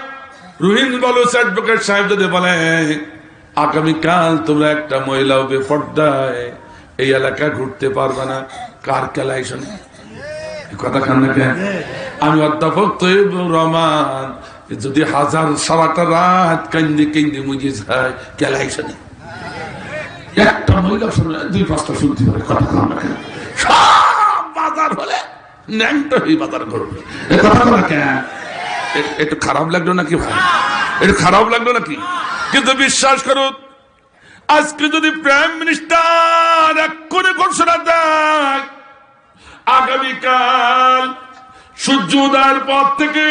রুহিন বলুস অ্যাডভোকেট সাহেব যদি বলে আগামীকাল তোমরা একটা মহিলা বেপর্দায় এই এলাকা ঘুরতে পারবে না, কার কেলাই শোনে? কথা খান না কেন? আমি অধ্যাপক তৈয়বুর রহমান যদি সারাটা রাত কান্দি কান্দি মুজে যায়, কেলাই শোনে? একটা মহিলা শুনে 2-5টা শুনতে পারে। কথা খান না কেন? সব বাজার হলে ন্যাংটা হয়ে বাজার করবে। কথা খান না কেন? একটু খারাপ লাগলো নাকি ভাই? একটু খারাপ লাগলো নাকি? কিন্তু বিশ্বাস করুন, আজকে যদি প্রাইম মিনিস্টার এক করে ঘোষণা দেয় আগামীকাল সূর্য উদয়ের পর থেকে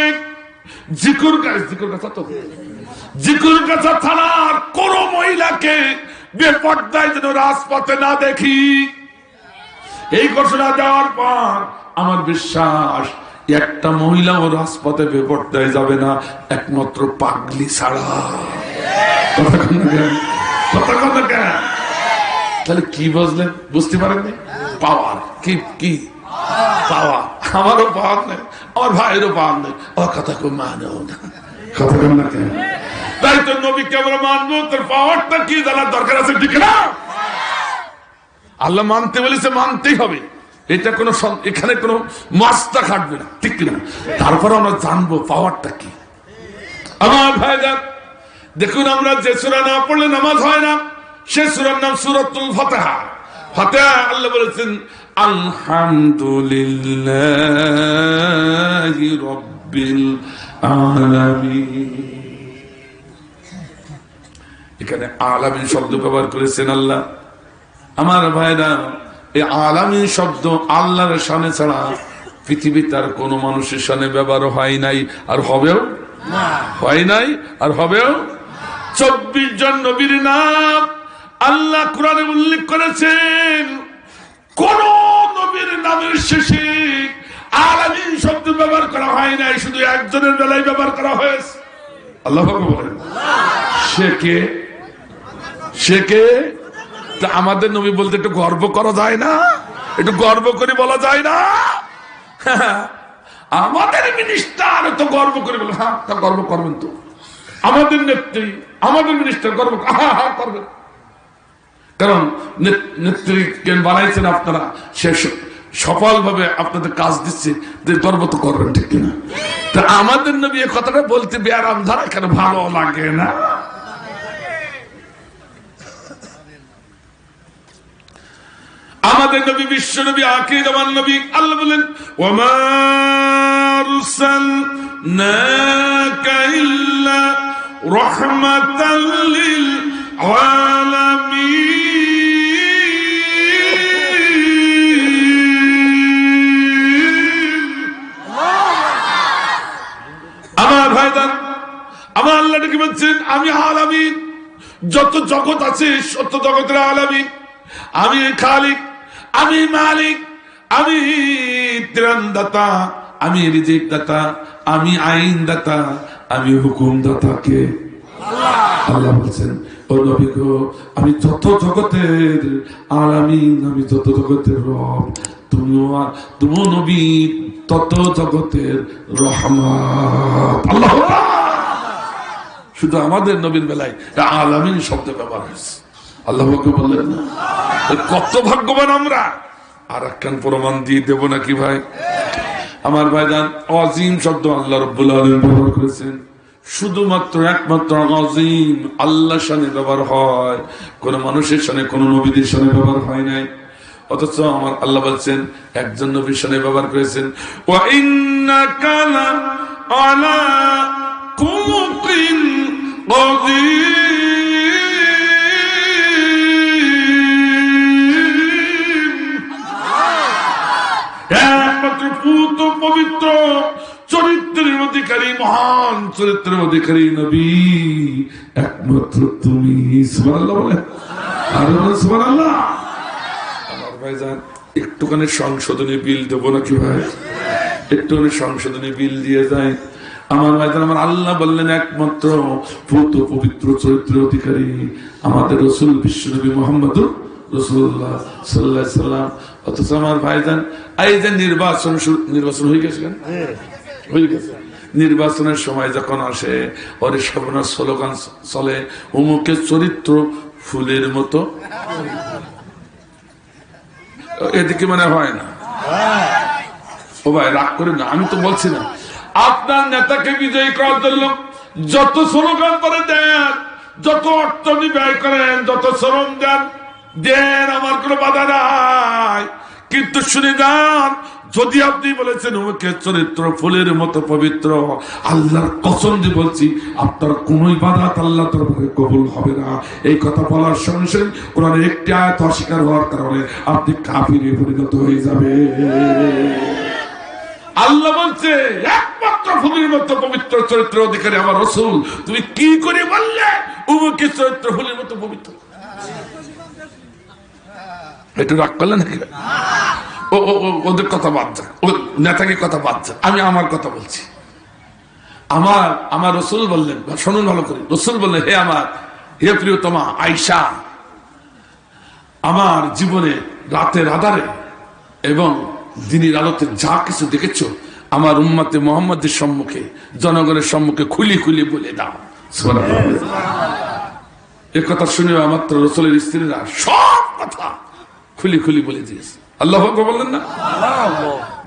জিকুর কাছা থানার কোন মহিলাকে বেপর্দায় যেন রাজপথে না দেখি, এই ঘোষণা দেওয়ার পর আমার বিশ্বাস একটা মহিলাও রাজপথে বেপর্দায় যাবে না, একমাত্র পাগলি ছাড়া। তাহলে কি বুঝলেন? বুঝতে পারেননি? পাওয়ার কি পাওয়া, আমারও পাওয়ার নেই, আমার ভাইয়েরও পাওয়ার নেই, আমার কথা কেউ মানেও না। কথা কেন না কেন? তাই তো নবীকে আমরা মানবো, তোর পাওয়ারটা কি জানার দরকার আছে, ঠিক না? আল্লাহ মানতে বলেছে, মানতেই হবে, এটা কোনো এখানে কোনো মাস্তা খাটবে না, ঠিক না? তারপর আমরা জানবো পাওয়ারটা কি। আমার ভাইজান দেখুন, আমরা যে সূরা না পড়লে নামাজ হয় না, সে সূরার নাম সূরাতুল ফাতিহা। ফাতিহা আল্লাহ বলেছেন আলহামদুলিল্লাহি রাব্বিল আলামিন। এখানে আলামিন শব্দ ব্যবহার করেছেন আল্লাহ। আমার ভাইরা, এই আলামিন শব্দ আল্লাহর শানে ছাড়া পৃথিবীতে আর কোন মানুষের শানে ব্যবহার হয় নাই, আর হবেও হয় নাই, আর হবেও। 24 জন নবীর নাম আল্লাহ কোরআনে উল্লেখ করেছেন, কোন নবীর নামের শেষে আলামিন শব্দ ব্যবহার করা হয় নাই, শুধু একজনের বেলায় ব্যবহার করা হয়েছে। আল্লাহ বলেন সে কে? তা আমাদের নবী বলতে একটু গর্ব করা যায় না? একটু গর্ব করে বলা যায় না? আমাদের মিনিস্টার তো গর্ব করে বলে, হ্যাঁ তা গর্ব করবেন তো। আমাদের নেত্রী, আমাদের মিনিস্টার গর্ব করবেন, কারণ নেত্রীকে বানাইছেন আপনারা, সে সফল ভাবে আপনাদের কাজ দিচ্ছে, গর্ব তো করবেন, ঠিক কিনা? তা আমাদের নবী এই কথাটা বলতে বেআরাম ধারা, কেন ভালো লাগে না? আমাদের নবী বিশ্ব নবী, আখির জামান নবী। আল্লাহ বলেন ওয়ামা আরসালনাকা ইল্লা রাহমাতাল লিল আলামিন। আমার ভাইজান, আমার আল্লাহ কি বলছেন? আমি আলামিন, যত জগৎ আছে সত্য জগতের আলামিন। আমি খালিক, আমি মালিক, আমি ত্রাণদাতা, আমি রিজিক দাতা, আমি আইন দাতা, আমি হুকুম দাতা। কে? আল্লাহ বলছেন ও নবী গো, আমি যত জগতের আলামিন, আমি যত জগতের রব, তুমি নবী তত জগতের রহমত। আল্লাহ, শুধু আমাদের নবীর বেলায় আলামিন শব্দ ব্যবহার হয়েছে। আল্লাহ বললেন না, কত ভাগ্যবান আমরা। আর একখান প্রমাণ দিয়ে দেব নাকি ভাই? আমার ভাইজান, আজিম শব্দ আল্লাহ রাব্বুল আলামিন ব্যবহার করেছেন, শুধুমাত্র একমাত্র আজিম আল্লাহর শানে ব্যবহার হয়, কোন মানুষের শানে, কোন নবীদের শানে ব্যবহার হয় নাই। অথচ আমার আল্লাহ বলছেন একজন নবীর শানে ব্যবহার করেছেন, ওয়া ইন্নাকা আলা কুলুকিন একমাত্র পবিত্র চরিত্রের অধিকারী, মহান চরিত্রের অধিকারী নবী একমাত্র তুমি। সুবহানাল্লাহ বলেন, আর সুবহানাল্লাহ। আমার ভাইজান, একটুখানি সংশোধনী বিল দেবো নাকি ভাই? একটুখানি সংশোধনী বিল দিয়ে যায়। আমার ভাইজান, আমার আল্লাহ বললেন একমাত্র পবিত্র চরিত্রের অধিকারী আমাদের রাসূল বিশ্বনবী মুহাম্মদুর রাসূলুল্লাহ সাল্লাল্লাহু আলাইহি সাল্লাম। অথচ আমার ভাইজান, এই যে নির্বাচন হয়ে গেছে, হয়ে গেছে, নির্বাচনের সময় যখন আসে ওরে সর্বনাশ স্লোগান চলে, অমুকের চরিত্র ফুলের মতো। এদিকে মানে হয় না ও ভাই, রাগ করে না, আমি তো বলছি না। আপনার নেতাকে বিজয়ী করার জন্য যত স্লোগান করে দেন, যত অর্থ ব্যয় করেন, যত শ্রম দেন, আমার কোনো বাধা নাই, কিন্তু শুনে যান, যদি আপনি বলেছেন ওকে চরিত্র ফুলের মতো পবিত্র, আল্লাহর কসম দিয়ে বলছি আপনার কোন ইবাদত আল্লাহ তরফে কবুল হবে না। এই কথা বলার সঙ্গে সঙ্গে কোরআনের একটি আয়াত অস্বীকার হওয়ার কারণে আপনি কাফিরে পরিণত হয়ে যাবে। আল্লাহ বলছে একমাত্র ফুলের মতো পবিত্র চরিত্র অধিকারী আমার রাসূল, তুমি কি করে বললে উমুকে চরিত্র ফুলের মতো পবিত্র? একটু রাগ করলে নাকি? ওদের কথা বাদ যাক, ও নেতাকে কথা বাদ যাক, আমি আমার কথা বলছি। আমার রাসূল বললেন, শুনুন ভালো করে, রাসূল বললেন হে প্রিয়তমা আয়েশা, আমার জীবনে রাতের আধারে এবং দিনের আলোতে যা কিছু দেখেছো আমার উম্মতে মুহাম্মাদের সম্মুখে, জনগণের সম্মুখে খুলি খুলি বলে দাও। এ কথা শুনে মাত্র রাসূলের স্ত্রীরা সব কথা খুলি খুলি বলে দিয়েছে। আল্লাহু আকবার বললেন না?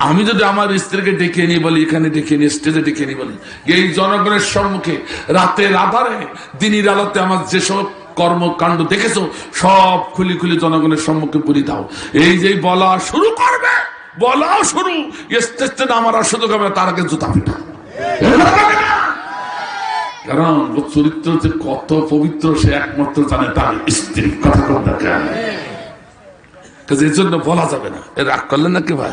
আমি যদি আমার স্ত্রীকে ডেকে নিয়ে বলি, এখানে ডেকে নিয়ে স্টেজে ডেকে নিয়ে বলি, এই জনগণের সম্মুখে রাতের আধারে দিনের আলোতে আমার যেসব কর্মকাণ্ড দেখেছো সব খুলি খুলি জনগণের সম্মুখে বলে দাও। এই যে বলা শুরু করবে, বলাও শুরু, স্টেজে নামার সুযোগ হবে, তার আগে জুতা পিটা। কারণ চরিত্র যে কত পবিত্র সে একমাত্র জানে তার স্ত্রী। কথা কথা এর জন্য বলা যাবে না। এ রাগ করলেন নাকি ভাই?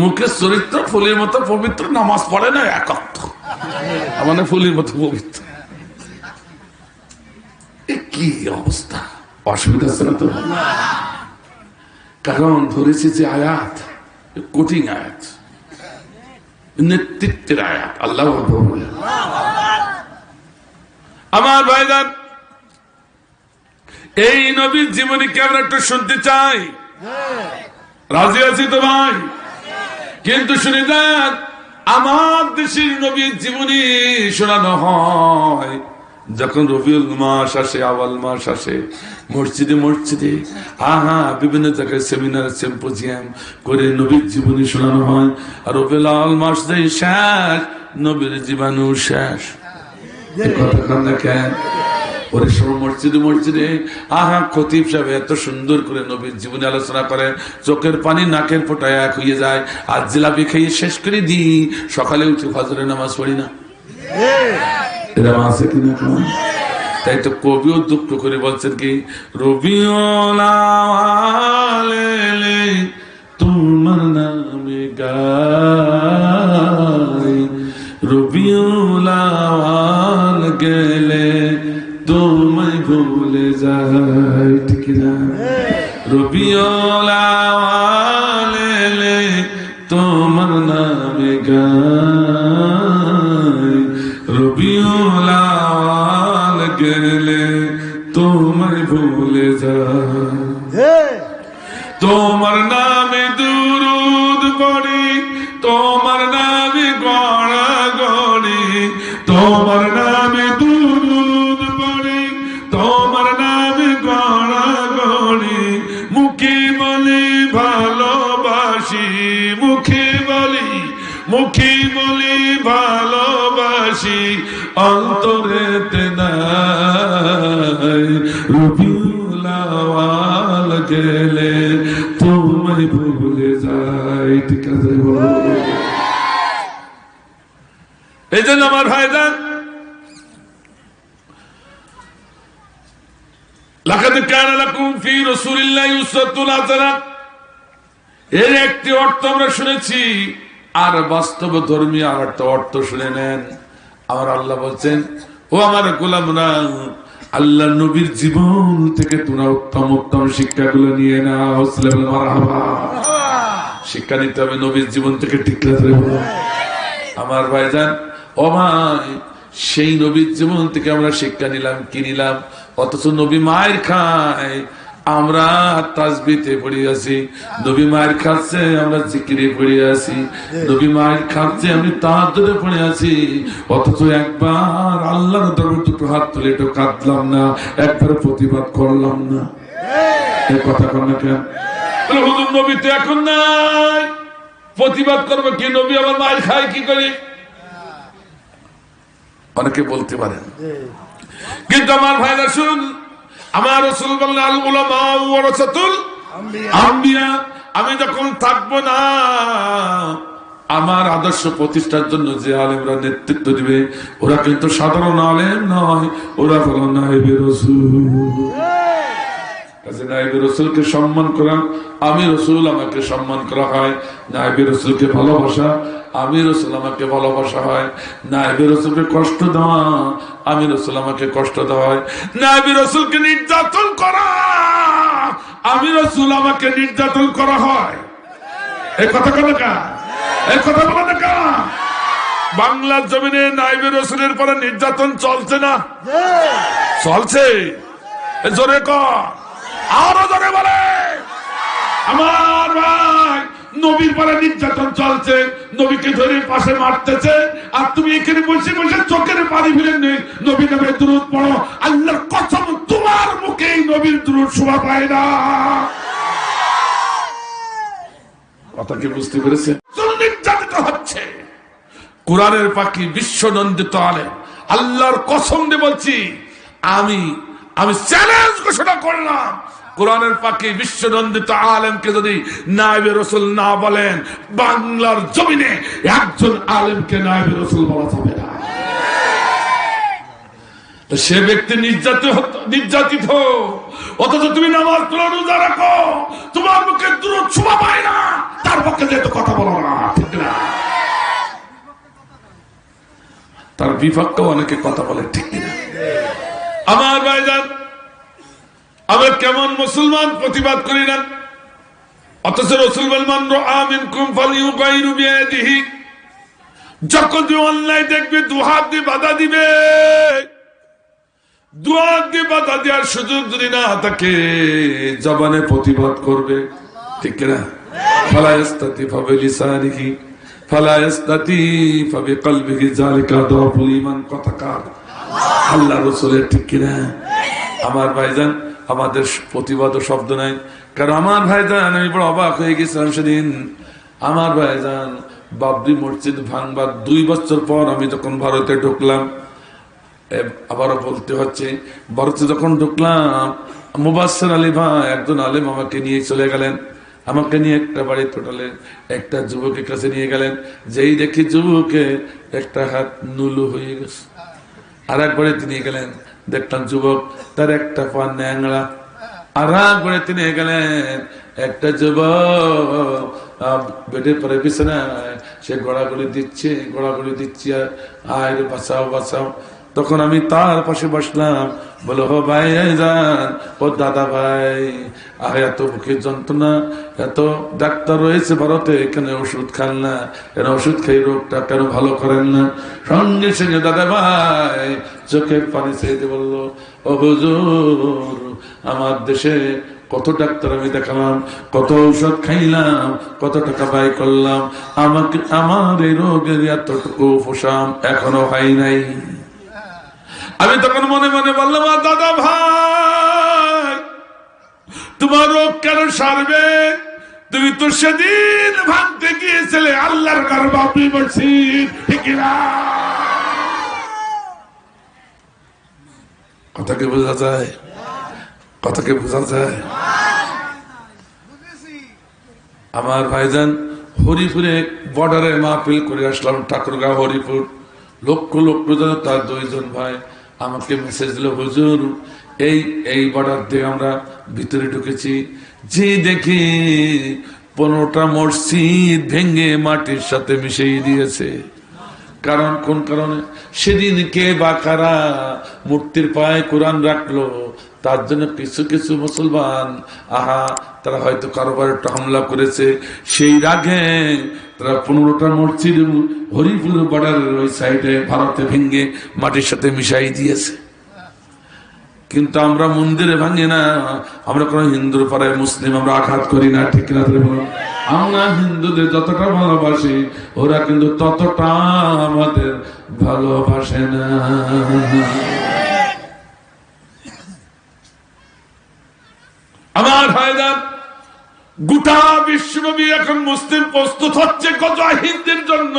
মুখের চরিত্র ফুলের মতো পবিত্র, নামাজ পড়ে না একাত্ম, মানে ফুলের মতো পবিত্র। কি অবস্থা, অসুবিধা আছে না তো? কারণ ধরেছে যে আয়াত, কঠিন আয়াত, নেতৃত্বের আয়াত। আল্লাহ আমার ভাইজান, এই নবীর জীবনী কি আমরা একটু শুনতে চাই? রাজি আছি তো ভাই? কিন্তু শুনে যান, আমার দেশের নবীর জীবনী শোনানো হয় যখন রবিউল মাস আসে, আওয়াল মাস আসে, মসজিদে মসজিদে বিভিন্ন জায়গায় সেমিনার সিম্পোজিয়াম করে নবীর জীবনী শোনানো হয়। আর রবিউল আওয়াল মাস যেই শেষ, নবীর জীবাণু শেষ। কথা দেখেন, ওরে সব মসজিদে মসজিদে খতিব সাহেব এত সুন্দর করে নবীর জীবনে আলোচনা করে, চোখের পানি নাকের ফোঁটায় এক হয়ে যায়। আর জিলাপি খেয়ে শেষ করে দিই, সকালে উঠে ফজরের নামাজ পড়ি না। এরকম আছে কিনা? তাই তো কবিও দুঃখ করে বলছেন কি, রবিউল আওয়ালে তোমার নামে গাই, রবিউল আওয়াল গেলে তোমায় ভুলে যায়। ঠিক না? রবিউল আওয়াল এলে তোমার নামে গাই, রবিউল আওয়াল গেলে তোমায় ভুলে যায়। তোমার নামে দুরুদ পড়ি, তোমার নামে গড়া গড়ি, তোমার নামে দুরুদ পড়ি, তোমার নামে গড়া গড়ি, মুখে বলি ভালোবাসি, মুখে বলি ভালোবাসি, অন্তরেতে নাই, রবিউল আওয়াল গেলে তোমায় ভুলে যাই। ঠিক আছে? এই জন্য আমার ভাইজান, লাকাদ কানা লাকুম ফি রাসূলিল্লাহি উসওয়াতুন হাসানাহ, এর একটি অর্থ আমরা শুনেছি, আর বাস্তব ধর্মীয় আর একটা অর্থ শুনে নেন। আমার আল্লাহ বলছেন, ও আমার গোলামরা, আল্লাহ নবীর জীবন থেকে তোমরা উত্তম উত্তম শিক্ষাগুলো নিয়ে নাও। মারহাবা। শিক্ষা নিতে হবে নবীর জীবন থেকে। ঠিক আছে আমার ভাইজান? ও ভাই, সেই নবীর জীবন থেকে আমরা শিক্ষা নিলাম, কি নিলাম? অথচ নবী মায়ের খায়, আমরা তাসবিতে পড়ে আছি। নবী মায়ের খাচ্ছে, আমরা জিকিরে পড়ে আছি। নবী মায়ের খাচ্ছে, আমি তাহাজ্জুদে পড়ে আছি। অথচ একবার আল্লাহর দরবারে দুটো হাত তুলে একটু কাঁদলাম না, একবার প্রতিবাদ করলাম না। এই কথা কর না কেন? হুজুর নবী তো এখন নাই, প্রতিবাদ করবো কি? নবী আমার মায়ের খায় কি করে? অনেকে বলতে পারেন, কিন্তু আমার ভাইরা শুন, আমার রাসূল বললেন, আল উলামা ওয়ারাসাতুল আম্বিয়া। আমি যখন থাকবো না, আমার আদর্শ প্রতিষ্ঠার জন্য যে আলেমরা নেতৃত্ব দিবে, ওরা কিন্তু সাধারণ আলেম নয়, ওরা হলো নায়েবে রাসূল। নায়েবে রাসূলকে সম্মান করা, আমি রাসূল আমাকে সম্মান করা হয়। নায়েবে রাসূলকে ভালোবাসা, আমি রাসূল আমাকে ভালোবাসা হয়। নায়েবে রাসূলকে কষ্ট দেওয়া, আমি রাসূল আমাকে কষ্ট দেওয়া হয়। নায়েবে রাসূলকে নির্যাতন করা, আমি রাসূল আমাকে নির্যাতন করা হয়। এই কথা কেন কা, এই কথা বলা না কা? বাংলার জমিনে নায়েবে রাসূলের পরে নির্যাতন চলছে না? চলছে। জোরে কর, আরো জোরে বলে। আমার ভাই, নবীর পরে নির্যাতন চলছে, নবীকে ধরে পাশে মারতেছে, আর তুমি এখানে বসে বসে চোখের পানি ফেলে নেই নবী নামে দুরূদ পড়ো। আল্লাহর কসম, তোমার মুখেই নবীর দুরূদ শোভা পায় না। কথা কি বুঝতে পেরেছে? নির্যাতিত হচ্ছে কোরআনের পাখি, বিশ্ব নন্দিত আলেম। আল্লাহর কসম দিয়ে বলছি, আমি চ্যালেঞ্জ ঘোষণা করলাম, কোরআনের পাখি বিশ্ব নন্দিত আলেমকে যদি নায়েবে রাসূল না বলেন, বাংলার জমিনে একজন আলেমকে নায়েবে রাসূল বলা যাবে না। সে ব্যক্তি নির্যাতিত, অথচ তুমি নামাজ পড়ো, রোজা রাখো, তোমার মুখে দুরূদ শোভা পায় না, তার পক্ষে যেহেতু কথা বলো না, ঠিক না? তার বিপক্ষে অনেকে কথা বলে, ঠিক না? আমার ভাইজান, আমরা কেমন মুসলমান প্রতিবাদ করি না, অথচ রাসূল বলেন রাআ মিনকুম ফালিয়ুগাইরু বিয়াদিহি, যখন অন্যায় দেখবে দুহাত দিয়ে বাধা দিবে। দুহাত দিয়ে বাধা দেওয়ার সুযোগ যদি না থাকে, জবানে প্রতিবাদ করবে, ঠিক না? ফালা ইস্তাতি ফাবিলিসানিহি ফালা ইস্তাতি ফাবিকলবিহি যালিকা দাফুল ঈমান। কথা কার? আল্লাহ রাসূলের, ঠিক কিনা? আমার ভাইজান, আমাদের প্রতিবাদ শব্দ নাই, কারণ আমার ভাইজান, আমি বড় অবাক হয়ে গেছিলাম সেদিন। আমার ভাইজান, বাবরি মসজিদ ভাঙবার 2 বছর পর আমি যখন ভারতে ঢুকলাম, আবারও বলতে হচ্ছে, ভারতে যখন ঢুকলাম, মুবাশশির আলী ভাই একজন আলেম আমাকে নিয়ে চলে গেলেন। আমাকে নিয়ে একটা বাড়ি টোটালে একটা যুবকের কাছে নিয়ে গেলেন। যেই দেখি যুবকে একটা হাত নুলু হয়ে গেছে। আর একবারে তিনি গেলেন, দেখলাম যুবক তার একটা পা ন্যাংরা। আর একবারে তিনি গেলেন, একটা যুবক বেডের পরে বিছানায় সে গড়াগড়ি দিচ্ছে, আয় রে বাঁচাও বাঁচাও। তখন আমি তার পাশে বসলাম, বলো হো ভাই যান, ও দাদা ভাই, আর এত বুকের যন্ত্রণা, এত ডাক্তার রয়েছে ভারতে, এখানে ওষুধ খান না, কেন ওষুধ খেয়ে রোগটা কেন ভালো করেন না? সঙ্গে সঙ্গে দাদা ভাই চোখের পানি ছেড়ে বললো, ও হুজুর, আমার দেশে কত ডাক্তার আমি দেখালাম, কত ঔষধ খাইলাম, কত টাকা ব্যয় করলাম, আমার এই রোগের এতটুকু উপশম এখনো হয় নাই। আমি তখন মনে মনে বললাম, দাদা ভাই, তোমার রোগ কেন সারবে? তুমি তো সেদিন ভাঙতে গিয়েছিলে আল্লাহর ঘর বাবরি মসজিদ, ঠিক না? কথাকে বোঝা যায়, কথাকে বোঝা যায়। আমার ভাইজান, হরিপুরে বর্ডারে মাহফিল করে আসলাম, ঠাকুরগাঁও হরিপুর। লক্ষ লক্ষ জন, তার 2 জন ভাই আমাকে মেসেজ দিল, হুজুর এই বর্ডার দিয়ে আমরা ভিতরে ঢুকেছি, যে দেখি 15টা মসজিদ ভেঙে মাটির সাথে মিশিয়ে দিয়েছে। কারণ কোন কারণে? সেদিন কে বা কারা মূর্তির পায়ে কোরআন রাখলো, তার জন্য কিছু কিছু মুসলমান তারা হয়তো কারোবার একটা হামলা করেছে, সেই রাগে তারা 15টা মসজিদ হরিপুর বর্ডারের ওই সাইডে ভারতে ভেঙে মাটির সাথে মিশাই দিয়েছে। কিন্তু আমরা মন্দিরে ভাঙি না, আমরা কোন হিন্দুর পাড়ায় মুসলিম আমরা আঘাত করি না, ঠিক না? আমরা হিন্দুদের যতটা ভালোবাসি, ওরা কিন্তু ততটা আমাদের ভালোবাসে না। আমার ভাইজান, গোটা বিশ্বব্যাপী এখন মুসলিম প্রস্তুত হচ্ছে গজা হিন্দের জন্য।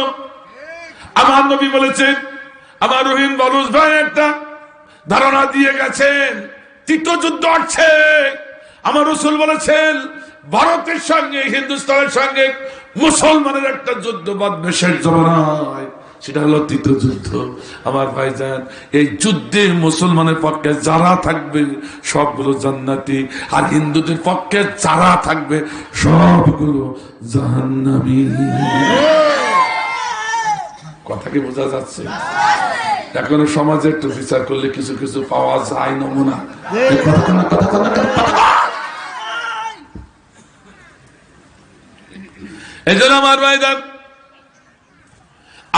আমার নবী বলেছেন, আমার রহিম বলুস ভাই একটা ধারণা দিয়ে গেছেন, তৃতীয় যুদ্ধ আসছে, আমার রাসূল বলেছেন ভারতের সঙ্গে হিন্দুস্তানের সঙ্গে মুসলমানের একটা যুদ্ধ বাঁধবে শেষ জমানায়, সেটা হলো তৃতীয় যুদ্ধ। আমার ভাইজান, এই যুদ্ধে মুসলমানের পক্ষে যারা থাকবে সবগুলো জান্নাতি, আর হিন্দুদের পক্ষে যারা থাকবে সবগুলো জাহান্নামী। কথা কি বোঝা যাচ্ছে? এখনো সমাজে একটু বিচার করলে কিছু কিছু পাওয়া যায় নমুনা। এই জন্য আমার ভাইজান,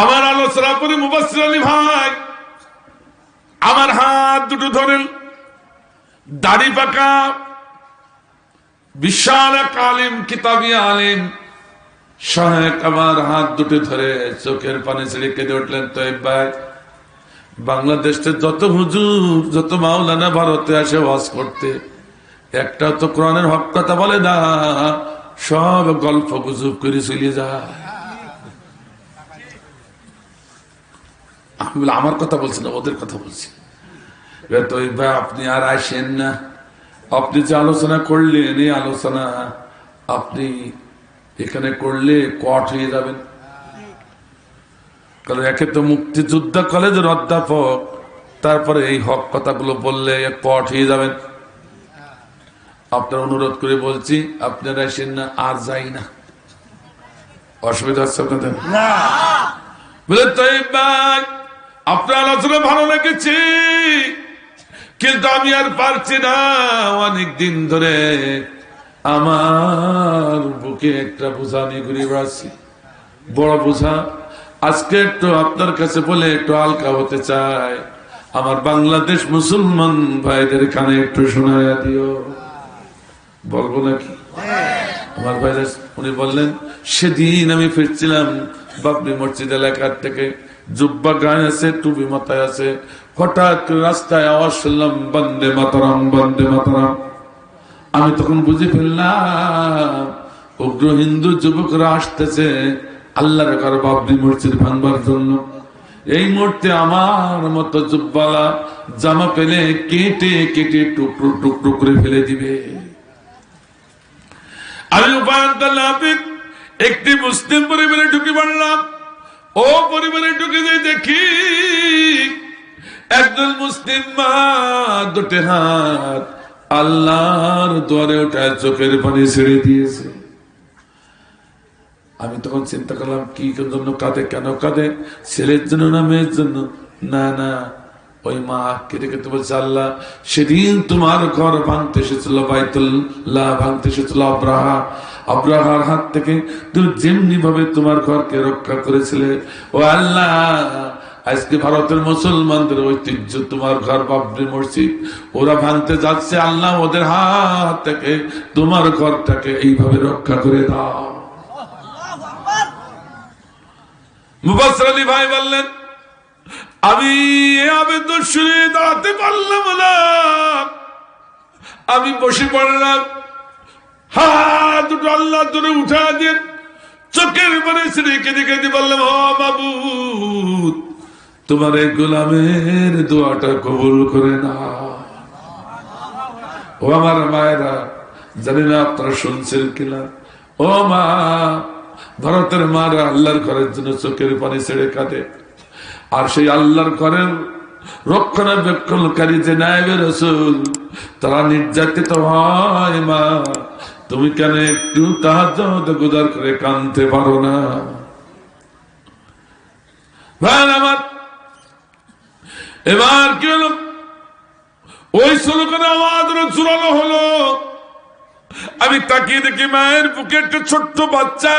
আমার আলোচনা করে মুবাশশির আলী ভাই আমার হাত দুটো ধরেন, দাড়ি পাকা বিশাল এক আলিম, কিতাবি আলিম সাহেব আমার হাত দুটো ধরে চোখের পানি ছেড়ে কেঁদে উঠলেন, তয়েব ভাই বাংলাদেশে যত হুজুর যত মাওলানা ভারতে আসে ওয়াজ করতে, একটা তো কোরআনের হক কথা বলে না, সব গল্প গুজব করে চলে যায়। আমি বলি আমার কথা বলছি না, ওদের কথা বলছি। তো ভাই আপনি আর আসেন না, আপনি যে আলোচনা করলেন এই আলোচনা আপনি এখানে করলে কট হয়ে যাবেন। কারণ একে তো মুক্তিযোদ্ধা কলেজের অধ্যাপক, তারপরে এই হক কথাগুলো বললে কট হয়ে যাবেন। আপনার অনুরোধ করে বলছি আপনারা আসেন না, আর যাই না। অসুবিধা হচ্ছে আপনাদের? বলে তাই ভাই আপনার আলোচনা ভালো লেগেছে, কিন্তু আমি আর পারছি না, অনেক দিন ধরে আমার বুকে একটা বোঝা নিয়ে ঘুরে বেড়াচ্ছি, বড় বোঝা। আজকে একটু আপনার কাছে বলে একটু হালকা হতে চাই, আমার বাংলাদেশ মুসলমান ভাইদের কানে একটু শোনায়া দিও। বলবো নাকি? আমার ভাই উনি বললেন, সেদিন আমি ফিরছিলাম বাবরি মসজিদ এলাকার থেকে, জুব্বা গায়ে আছে, টুপি মাথায় আছে, হঠাৎ রাস্তায় আওয়াজ শুনলাম বন্দে মাতরম বন্দে মাতরম। আমি তখন বুঝে ফেললাম উগ্র হিন্দু যুবকরা আসতেছে আল্লাহর ঘর বাবরি মসজিদ ভাঙবার জন্য। এই মুহূর্তে আমার মতো জুব্বালা জামা পেলে কেটে কেটে টুকরো টুকরো করে ফেলে দিবে। আমি উপায়ন্তলাভিক একটি মুসলিম পরিবারে ঢুকে পড়লাম। ও পরিবারে ঢুকে যাই দেখি একজন মুসলিম মা দুটি হাত আল্লাহর দুয়ারে ওঠায় চোখের পানি ছেড়ে দিয়েছে। আমি তখন চিন্তা করলাম কি জন্য কাঁদে, কেন কাঁদে? ছেলের জন্য না মেয়ের জন্য? না না, ওই মা কেটে কেটে বলছে, আল্লাহ সেদিন তোমার ঘর ভাঙতে এসেছিল, বাইতুল্লাহ ভাঙতে এসেছিল আব্রাহার হাত থেকে, তুমি যেমনি ভাবে তোমার ঘরকে রক্ষা করেছিলে, ও আল্লাহ আজকে ভারতের মুসলমানদের ঐতিহ্য তোমার ঘর বাবরি মসজিদ, ওরা ভাঙতে যাচ্ছে, আল্লাহ ওদের হাত থেকে তোমার ঘরটাকে এইভাবে রক্ষা করে দাও। মুবাশশির আলী ভাই বললেন, আমি আবেদন শুনে দাঁড়াতে পারলাম না, আমি বসে পড়লাম, হাত দুটো আল্লাহ ধরে উঠা দিয়ে চোখের মানে রেখে রেখে বললাম, ও মাবুদ তোমার এই গোলামের দোয়াটা কবুল করে না। ও আমার মায়েরা, জানি না আপনারা শুনছেন কিনা, ও মা, ভারতের মারা আল্লাহর ঘরের জন্য চোখের পানি ছেড়ে কাঁদে, আর সেই আল্লাহর ঘরের রক্ষণাবেক্ষণকারী যে নায়েবে রাসূল তারা নির্যাতিত হয়। মা তুমি কেন একটু তাহাজ্জুদ গুজার করে কাঁদতে পারো না? ভাই আমার, এবার কি হলো, ওই স্লোগানের আওয়াজ জোরালো হলো। আমি তাকিয়ে দেখি মায়ের বুকে একটা ছোট্ট বাচ্চা,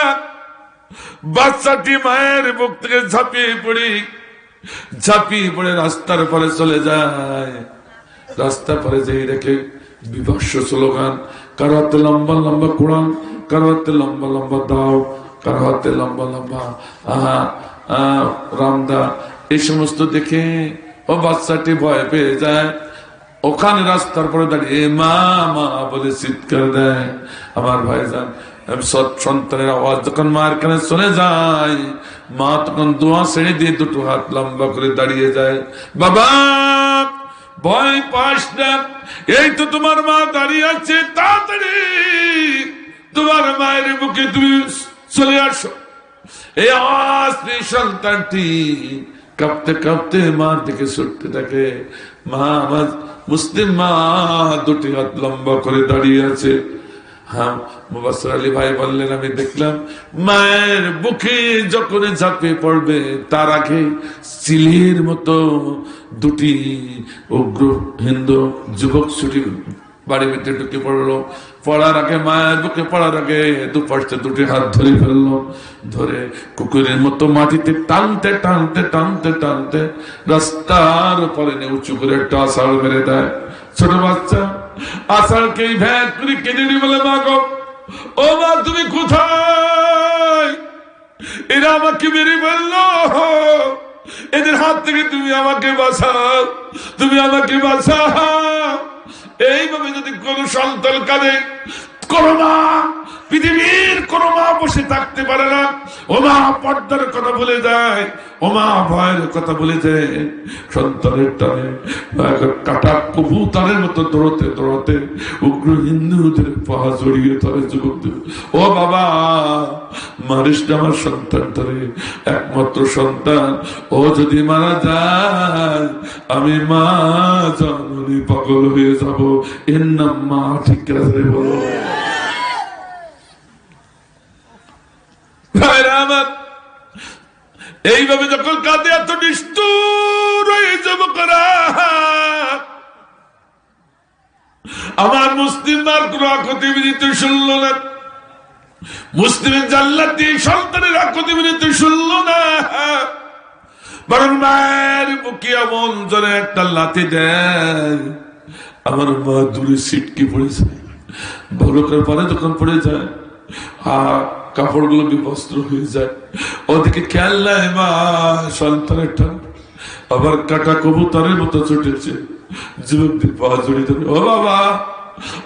বাচ্চাটি মায়ের বুক থেকে ঝাঁপিয়ে পড়ে রাস্তার পরে চলে যায়। রাস্তার পরে যেই রেখে বিভৎস স্লোগান, কারো হাতে লম্বা লম্বা কোরআন, কারো হাতে লম্বা লম্বা দাও, কারো হাতে লম্বা লম্বা রামদা, এই সমস্ত দেখে ও বাচ্চাটি ভয় পেয়ে যায়। ওখানে রাস্তার পরে দাঁড়িয়ে মা মা বলে চিৎকার দেয়। আমার ভাইজান, সন্তানের আওয়াজ যখন মায়ের কানে চলে যায়, মা তখন দোয়া ছেড়ে দিয়ে দুটো হাত লম্বা করে দাঁড়িয়ে যায়। বাবা ভয় পাস না, এই তো তোমার মা দাঁড়িয়ে আছে, তার বুকে তুমি চলে আসো। এই আওয়াজ পেয়ে সন্তানটি কাঁপতে কাঁপতে মার দিকে ছুটতে থাকে। মা, আমার মুসলিম মা দুটি হাত লম্বা করে দাঁড়িয়ে আছে। হ্যাঁ, মুবাশশির আলী ভাই বললেন, আমি দেখলাম মায়ের বুকে যখন ঝাঁপিয়ে পড়বে তার আগে চিলের মতো দুটি উগ্র হিন্দু যুবক ছুটি বাড়ির ভিতরে ঢুকে পড়লো। পড়ার আগে, মায়ের বুকে পড়ার আগে দুপাশে দুটি হাত ধরে ফেললো। ধরে কুকুরের মতো মাটিতে টানতে টানতে টানতে টানতে রাস্তার উপরে উঁচু করে একটা আষাঢ় মেরে দেয়। ছোট বাচ্চা আষাঢ়কে ভ্যাট করে কেঁদে নিয়ে বলে, মা গো, ও মা, তুমি কোথায়? এরা আমাকে মেরে ফেললো, এদের হাত থেকে তুমি আমাকে বাঁচাও, তুমি আমাকে বাঁচাও। এইভাবে যদি কোন সন্তান কাঁদে, কোন মা, পৃথিবীর কোন মা বসে থাকতে পারে না। ও মা পর্দার কথা ভুলে যায়, ও মা ভয়ের কথা ভুলে যায়। সন্তানের টানে কাটা কবুতরের মতো দৌড়তে দৌড়তে উগ্র হিন্দুদের পাহা জড়িয়ে ধরে যুবকদের। ও বাবা, মারিস না আমার সন্তান ধরে, একমাত্র সন্তান, ও যদি মারা যায় আমি মা জননী পাগল হয়ে যাব। এর নাম মা, ঠিক আছে বলো? এইভাবে যখন কাঁদে, এত নিষ্ঠুর হয়ে যাব করা, আমার মুসলিম মার কোন আকতি বিনীত শুনল না। মুসলিমের জান্নাতি সন্তানের আকতি বিনীত শুনল না, বরং মায়ের বুকে এমন জোরে একটা লাথি দেয়, আমার মা দূরে ছিটকে পড়েছে। বরকার পরে যখন পড়ে যায়, কাপড় গুলো বিবস্ত্র হয়ে যায়। ওদিকে খেয়াল নাই মা সন্তানের টান, আবার কাটা কবুতরের মতো ছুটেছে। যুবকদের পা জড়িয়ে ধরে, ও বাবা,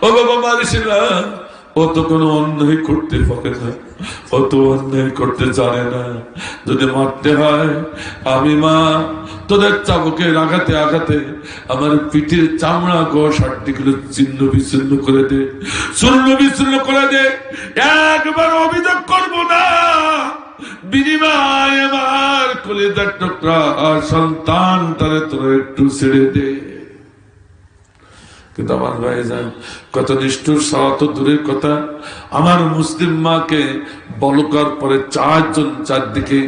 ও বাবা, মারিস না, ও তো কোনো অন্যায় করতে পারে না, ও তো অন্যায় করতে জানে না। যদি মারতে হয়, আমি মা তোদের চাবুকের আঘাতে আঘাতে আমার পিঠের চামড়া গোশ হাড্ডিগুলো ছিন্ন বিচ্ছিন্ন করে দে, চূর্ণ বিচ্ছিন্ন করে দে, একবার অভিযোগ করবো না। বিনিময় আমার কলিজার টুকরা সন্তানটারে তোরা একটু ছেড়ে দে। কিন্তু আমার ভাইজান, কত নিষ্ঠুর সাওয়া তো দূরের কথা, আমার মুসলিম মাকে বলকার পরে চারজন চারদিকে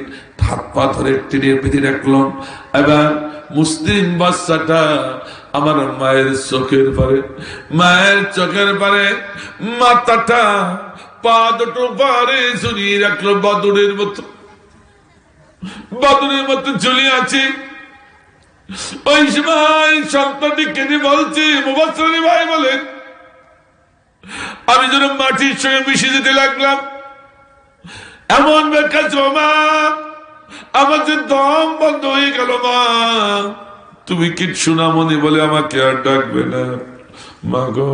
হাত পা ধরে টেনে বেঁধে রাখলাম। এবার মুসলিম বাচ্চাটা আমার মায়ের চোখের পারে, মায়ের চোখের পারে মাথাটা পা দুটো পারে ঝুলিয়ে রাখলো, বাদুড়ের মতো, বাদুড়ের মতো ঝুলিয়ে আছে। ওই সময় সন্তানটি কেঁদে বলছে, মুবাশশির আলী ভাই বলেন, আমি যেন মাটির সঙ্গে মিশে যেতে লাগলাম। এমন বেকাজ, মা আমার যে দম বন্ধ হয়ে গেল। মা, তুমি কি সোনামণি বলে আমাকে আর ডাকবে না? মা গো,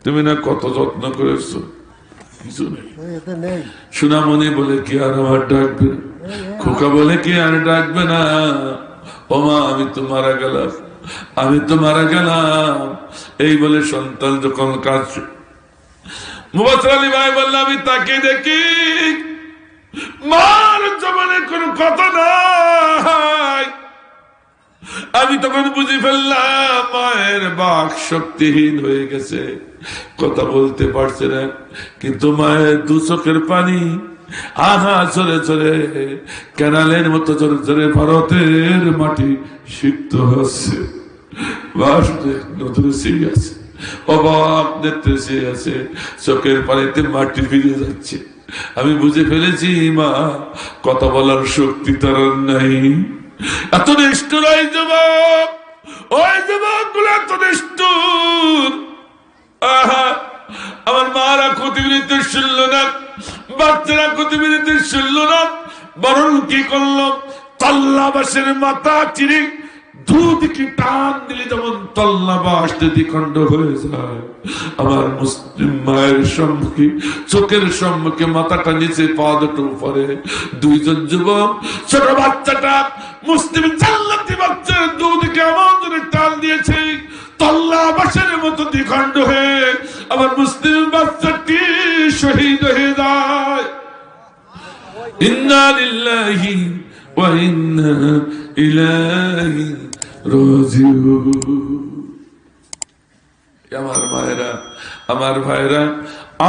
তুমি না কত যত্ন করেছো, কিছু নেই। সোনামণি বলে কি আর আমার ডাকবে না? খোকা বলে কি আর ডাকবে না? ও মা, আমি তো মারা গেলাম, আমি তো মারা গেলাম। এই বলে সন্তান যখন কাজ, মুবাশশির আলী ভাই বললাম, আমি তাকে দেখি মার জবানে কোনো কথা নাই। আমি তখন বুঝে ফেললাম মায়ের বাক শক্তিহীন হয়ে গেছে, কথা বলতে পারছে না। কিন্তু মায়ের দু চোখের পানি আহা ঝরে ঝরে ক্যানালের মতো ঝরে ঝরে ভারতের মাটি সিক্ত হচ্ছে। নতুন সেই আছে, অবাক নেত্রে সে আছে, চোখের পানিতে মাটি ফিরে যাচ্ছে। আমি বুঝে ফেলেছি মা কথা বলার শক্তি তার নাই। এত নিষ্ঠুর ওই যুবক, ওই যুবক গুলো এত নিষ্ঠুর। আহা, আমার মারা ক্ষতিবিনীত শুনল না, বাচ্চারা ক্ষতিবিনীত শুনল না, বরং কি করলো, তল্লাবাসের মাথা চিরে দুদিকে টান দিলে যেমন তল্লাবাস দ্বিখণ্ড হয়ে যায়, আমার মুসলিম মায়ের সম্মুখে চোখের সম্মুখে মাথাটা নিচে পা দুটো উপরে দুইজন যুবক, ছোট বাচ্চাটা মুসলিম জান্নাতি বাচ্চার দুদিকে এমন জোরে টান দিয়েছে তল্লাবাসের মতো দ্বিখণ্ড হয়ে আমার মুসলিম বাচ্চাটি শহীদ হয়ে যায়। ইন্না লিল্লাহি ওয়া ইন্না ইলাইহি রাজিউন। আমার ভাইরা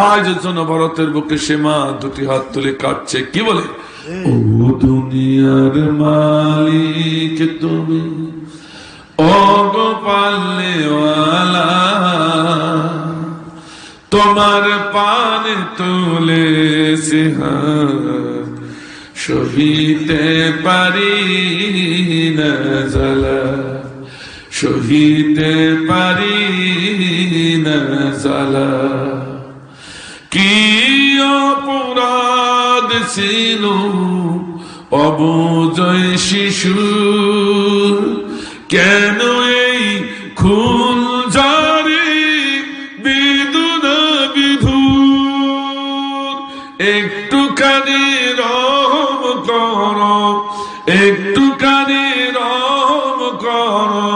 আজ জনভারতের বুকে সীমা দুটি হাত তুলে কাটছে, কি বলে, ও দুনিয়ার মালিক তুমি, ও গো পাল্লেওয়ালা, তোমার পানে তুলেছে হাত, সহিতে পারি না জ্বালা, সহিতে পারি না জ্বালা। কি অপরাধ ছিল অবুঝয় শিশুর, কেন এই খুন জারি বেদনা বিধুর, একটুখানি রহম করো, একটুখানি রহম করো,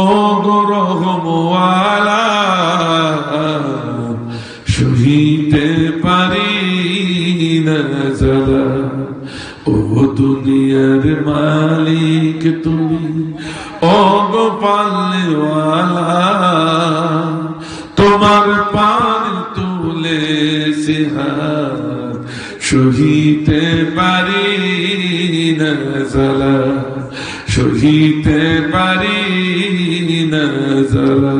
ও গো রহমওয়ালা, সহিতে পারি না জ্বালা। ও দুনিয়ার মালিক তুমি, ও গো পাল্লেওয়ালা, তোমার পান তুলেছে হাত, সহিতে পারি না জ্বালা, সহিতে পারি না জ্বালা।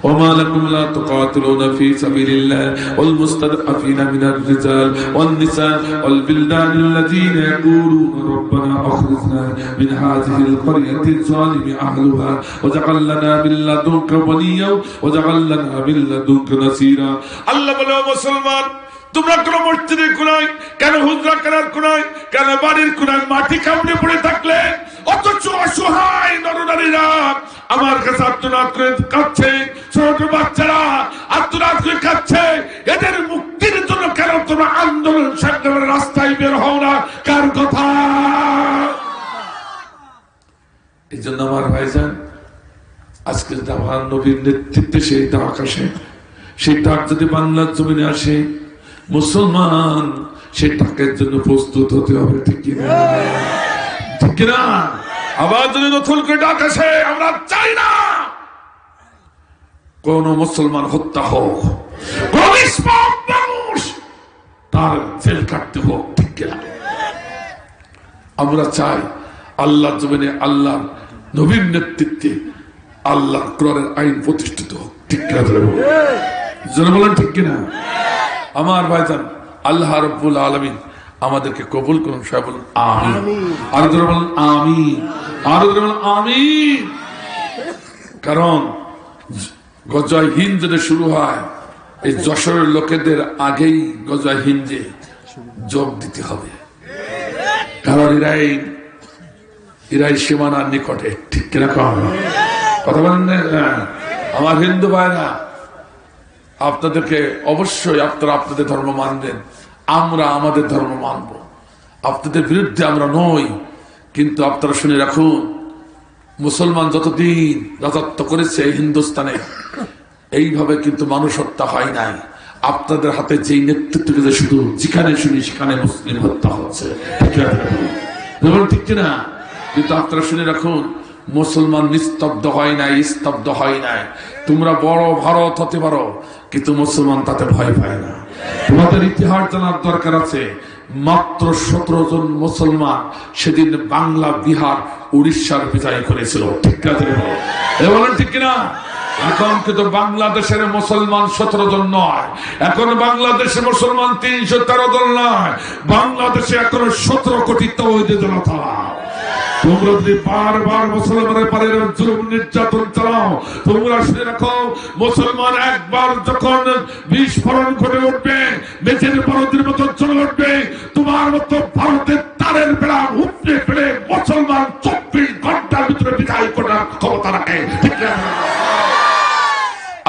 وما لكم لا تقاتلون في سبيل الله والمستضعفين من الرجال والنساء والبلدان الذين يقولون ربنا أخرجنا من هذه القرية الظالم أهلها واجعل لنا من لدنك وليا واجعل لنا من لدنك نصيرا। الله بلا مسلمان তোমরা কোন মসজিদের কোনায় কেন, হুজরা কেনার কোনায় কেন, বাড়ির কোনায় মাটি কামড়ে পড়ে থাকলে, অথচ অসহায় নরনারীরা আমার কাছে আত্মনাদ করে কাঁদছে, ছোট বাচ্চারা আত্মনাদ করে কাঁদছে, এদের মুক্তির জন্য কেন তোমরা আন্দোলন সংগ্রামের রাস্তায় বের হও না? কার কথা? এই জন্য আমার ভাইজান, আজকে আমার নবীর নেতৃত্বে সেই ডাক আসে, সেই ডাক যদি বাংলার জমিনে আসে, মুসলমান সেই ডাকের জন্য প্রস্তুত হতে হবে, ঠিক কিনা? ঠিক কিনা? আবার যদি নতুন করে ডাক আসে, আমরা চাই না কোন মুসলমান হত্যা হোক, কোন মানুষ তার জেল কাটতে হোক, ঠিক কিনা? আমরা চাই আল্লাহ জমিনে আল্লাহ নবীর নেতৃত্বে আল্লাহ কোরআনের আইন প্রতিষ্ঠিত হোক, ঠিক কিনা? যারা বলেন ঠিক কিনা? আমার ভাইজান, আল্লাহ রাব্বুল আলামিন আমাদেরকে কবুল করুন, সবাই বলুন আমিন। আর যারা বলেন আমিন, আর যারা বলেন আমিন। কারণ গজওয়ায়ে হিন্দ যদি শুরু হয়, এই যশোরের লোকেদের আগেই গজওয়ায়ে হিন্দে যোগ দিতে হবে, কারণ এরাই সীমানার নিকটে, ঠিক কিনা? কথা বলেন না? আমার হিন্দু ভাইরা, আপনাদেরকে অবশ্যই আপনারা আপনাদের ধর্ম মানবেন, আমরা আমাদের ধর্ম মানব, আপনাদের বিরুদ্ধে আমরা নই। কিন্তু আপনারা শুনে রাখুন, মুসলমান যতদিন রাজত্ব করেছে হিন্দুস্তানে, এইভাবে কিন্তু মানুষ হত্যা হয় নাই। আপনাদের হাতে যেই নেতৃত্ব, শুধু যেখানে শুনি সেখানে মুসলিম হত্যা হচ্ছে, ঠিক কিনা? কিন্তু আপনারা শুনে রাখুন, মুসলমান নিস্তব্ধ হয় নাই, স্তব্ধ হয় নাই। তোমরা বড় ভারত হতে পারো, কিন্তু মুসলমান তাতে ভয় পায় না। তোমাদের ইতিহাস জানার দরকার আছে। মাত্র 17 জন মুসলমান সেদিন বাংলা, বিহার, উড়িষ্যার বিজয় করেছিল, ঠিক আছে? বলেন ঠিক কিনা? এখন কিন্তু বাংলাদেশের মুসলমান 17 জন নয়, এখন বাংলাদেশের মুসলমান 313 দল নয়, বাংলাদেশে এখন 17 কোটি তৌহিদি জনতা। তোমরা যদি বারবার মুসলমানের পারে জুলুম নির্যাতন চালাও, তোমরা শুনে রাখো, মুসলমান একবার যখন বিস্ফোরণ করে উঠবে, বেঁচের বড়দের মতো চলে উঠবে, তোমার মতো ভারতের তারের বেড়া উপড়ে ফেলে মুসলমান 24 ঘন্টার ভিতরে বিদায় করার ক্ষমতা রাখে, ঠিক না?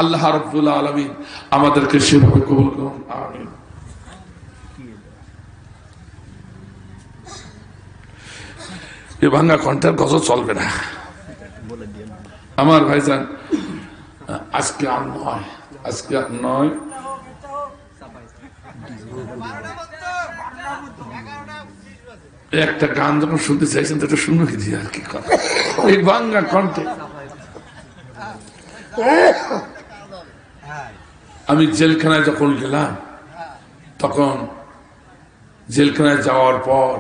আল্লাহ রাব্বুল আলামিন আমাদেরকে সেভাবে কবুল করুন, আমিন। এই ভাঙ্গা কণ্ঠের গজল চলবে না আমার ভাইজান। আজকে আর নয়, আজকে আর নয়, একটা গান যখন শুনতে চাইছেন তো শুনো কি দিয়ে আর কি কথা এই বাংলা কণ্ঠে। আমি জেলখানায় যখন গেলাম তখন জেলখানায় যাওয়ার পর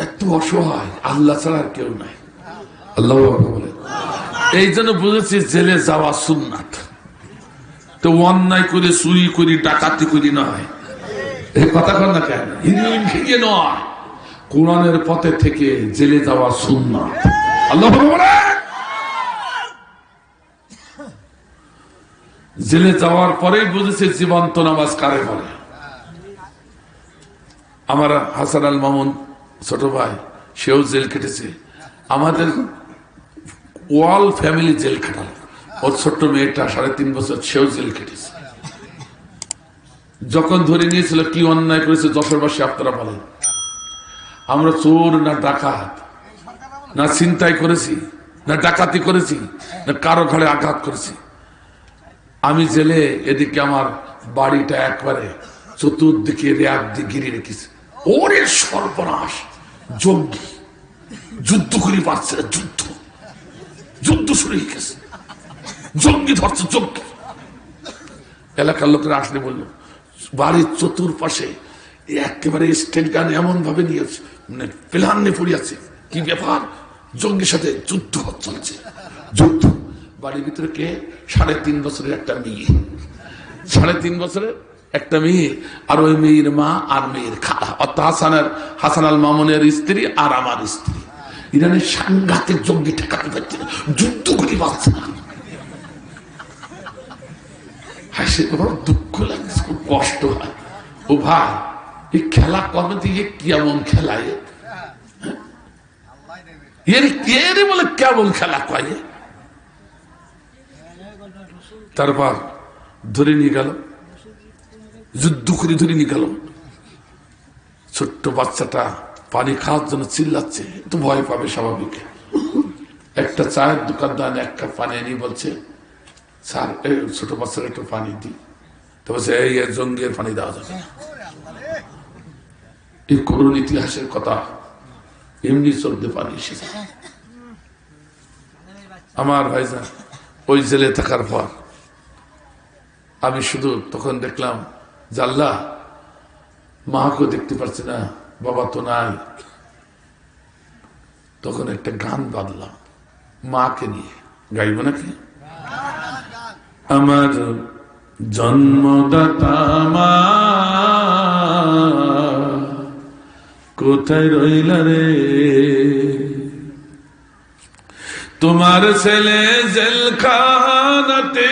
এত অসহায়, আল্লাহ ছাড়া আর কেউ নাই। আল্লাহ বলে এই জন্য বুঝেছি জেলে যাওয়া সুন্নাত। তো অন্যায় করে চুরি করি ডাকাতি করি নয়, এই কথা কর না কেন, ভেঙে নয়, কোরআনের পথে থেকে জেলে যাওয়া সুন্নাত। আল্লাহ বলে জেলে যাওয়ার পরেই বুঝেছে জীবন্ত নামাজ কারে বলে। আমার হাসান আল মামুন ছোট ভাই, সেও জেল কেটেছে। আমাদের ওয়াল ফ্যামিলি জেল খাটাল। ওর ছোট্ট মেয়েটা 3.5 বছর, সেও জেল কেটেছে। যখন ধরে নিয়েছিল কি অন্যায় করেছে যশোরবাসী আপনারা বলেন, আমরা চোর না ডাকাত না ছিনতাই করেছি না ডাকাতি করেছি না কারো ঘরে আঘাত করেছি। আমি জেলে এদিকে আমার বাড়িটা একবারে চতুর্দিকে র্যাব দিয়ে ঘিরে রেখেছি। ওরে সর্বনাশ, জঙ্গি যুদ্ধ করে পাচ্ছে না, যুদ্ধ শুরু হয়ে গেছে, জঙ্গি ধরছে জঙ্গি। এলাকার লোকেরা আসলে বললো বাড়ির চতুর্পাশে একেবারে স্টেট গান এমন ভাবে নিয়েছে, মানে প্লান নিয়ে পড়ে আছে। কি ব্যাপার? জঙ্গির সাথে যুদ্ধ চলছে, যুদ্ধ। বাড়ির ভিতরে কে? 3.5 বছরের একটা মেয়ে, 3.5 বছরের একটা মেয়ে, আর ওই মেয়ের মা আর মেয়ের খালা, অর্থাৎ হাসান আল মামুনের স্ত্রী আর আমার স্ত্রী। ইরানের সাংঘাতিক জঙ্গি ঠেকাতে পারছে না, যুদ্ধ করে পাচ্ছে না। হাসি বড় দুঃখ লাগছে, খুব কষ্ট হয়। ও ভাই, এই খেলা কবে দিয়ে কেমন খেলায় এর কে বলে কেমন খেলা কয়ে। তারপর ধরে নিয়ে গেল, যুদ্ধ করে ধরে নিয়ে গেল। ছোট্ট বাচ্চাটা পানি খাওয়ার জন্য চিল্লাচ্ছে, তো ভয় পাবে স্বাভাবিক। একটা চায়ের দোকানদার 1 কাপ পানি এনে বলছে, স্যার ছোট বাচ্চার একটু পানি দিই। তো বলছে এই জঙ্গির পানি দেওয়া যাবে না। এই করুণ ইতিহাসের কথা এমনি চলতে পানি এসেছে। আমার ভাইজান ওই জেলে থাকার পর আমি শুধু তখন দেখলাম যে আল্লাহ, মাকেও দেখতে পাচ্ছি না, বাবা তো নাই। তখন একটা গান বাঁধলাম মাকে নিয়ে, গাইব নাকি? আমার জন্মদাতা মা কোথায় রইলা রে, তোমার ছেলে জেলখানাতে,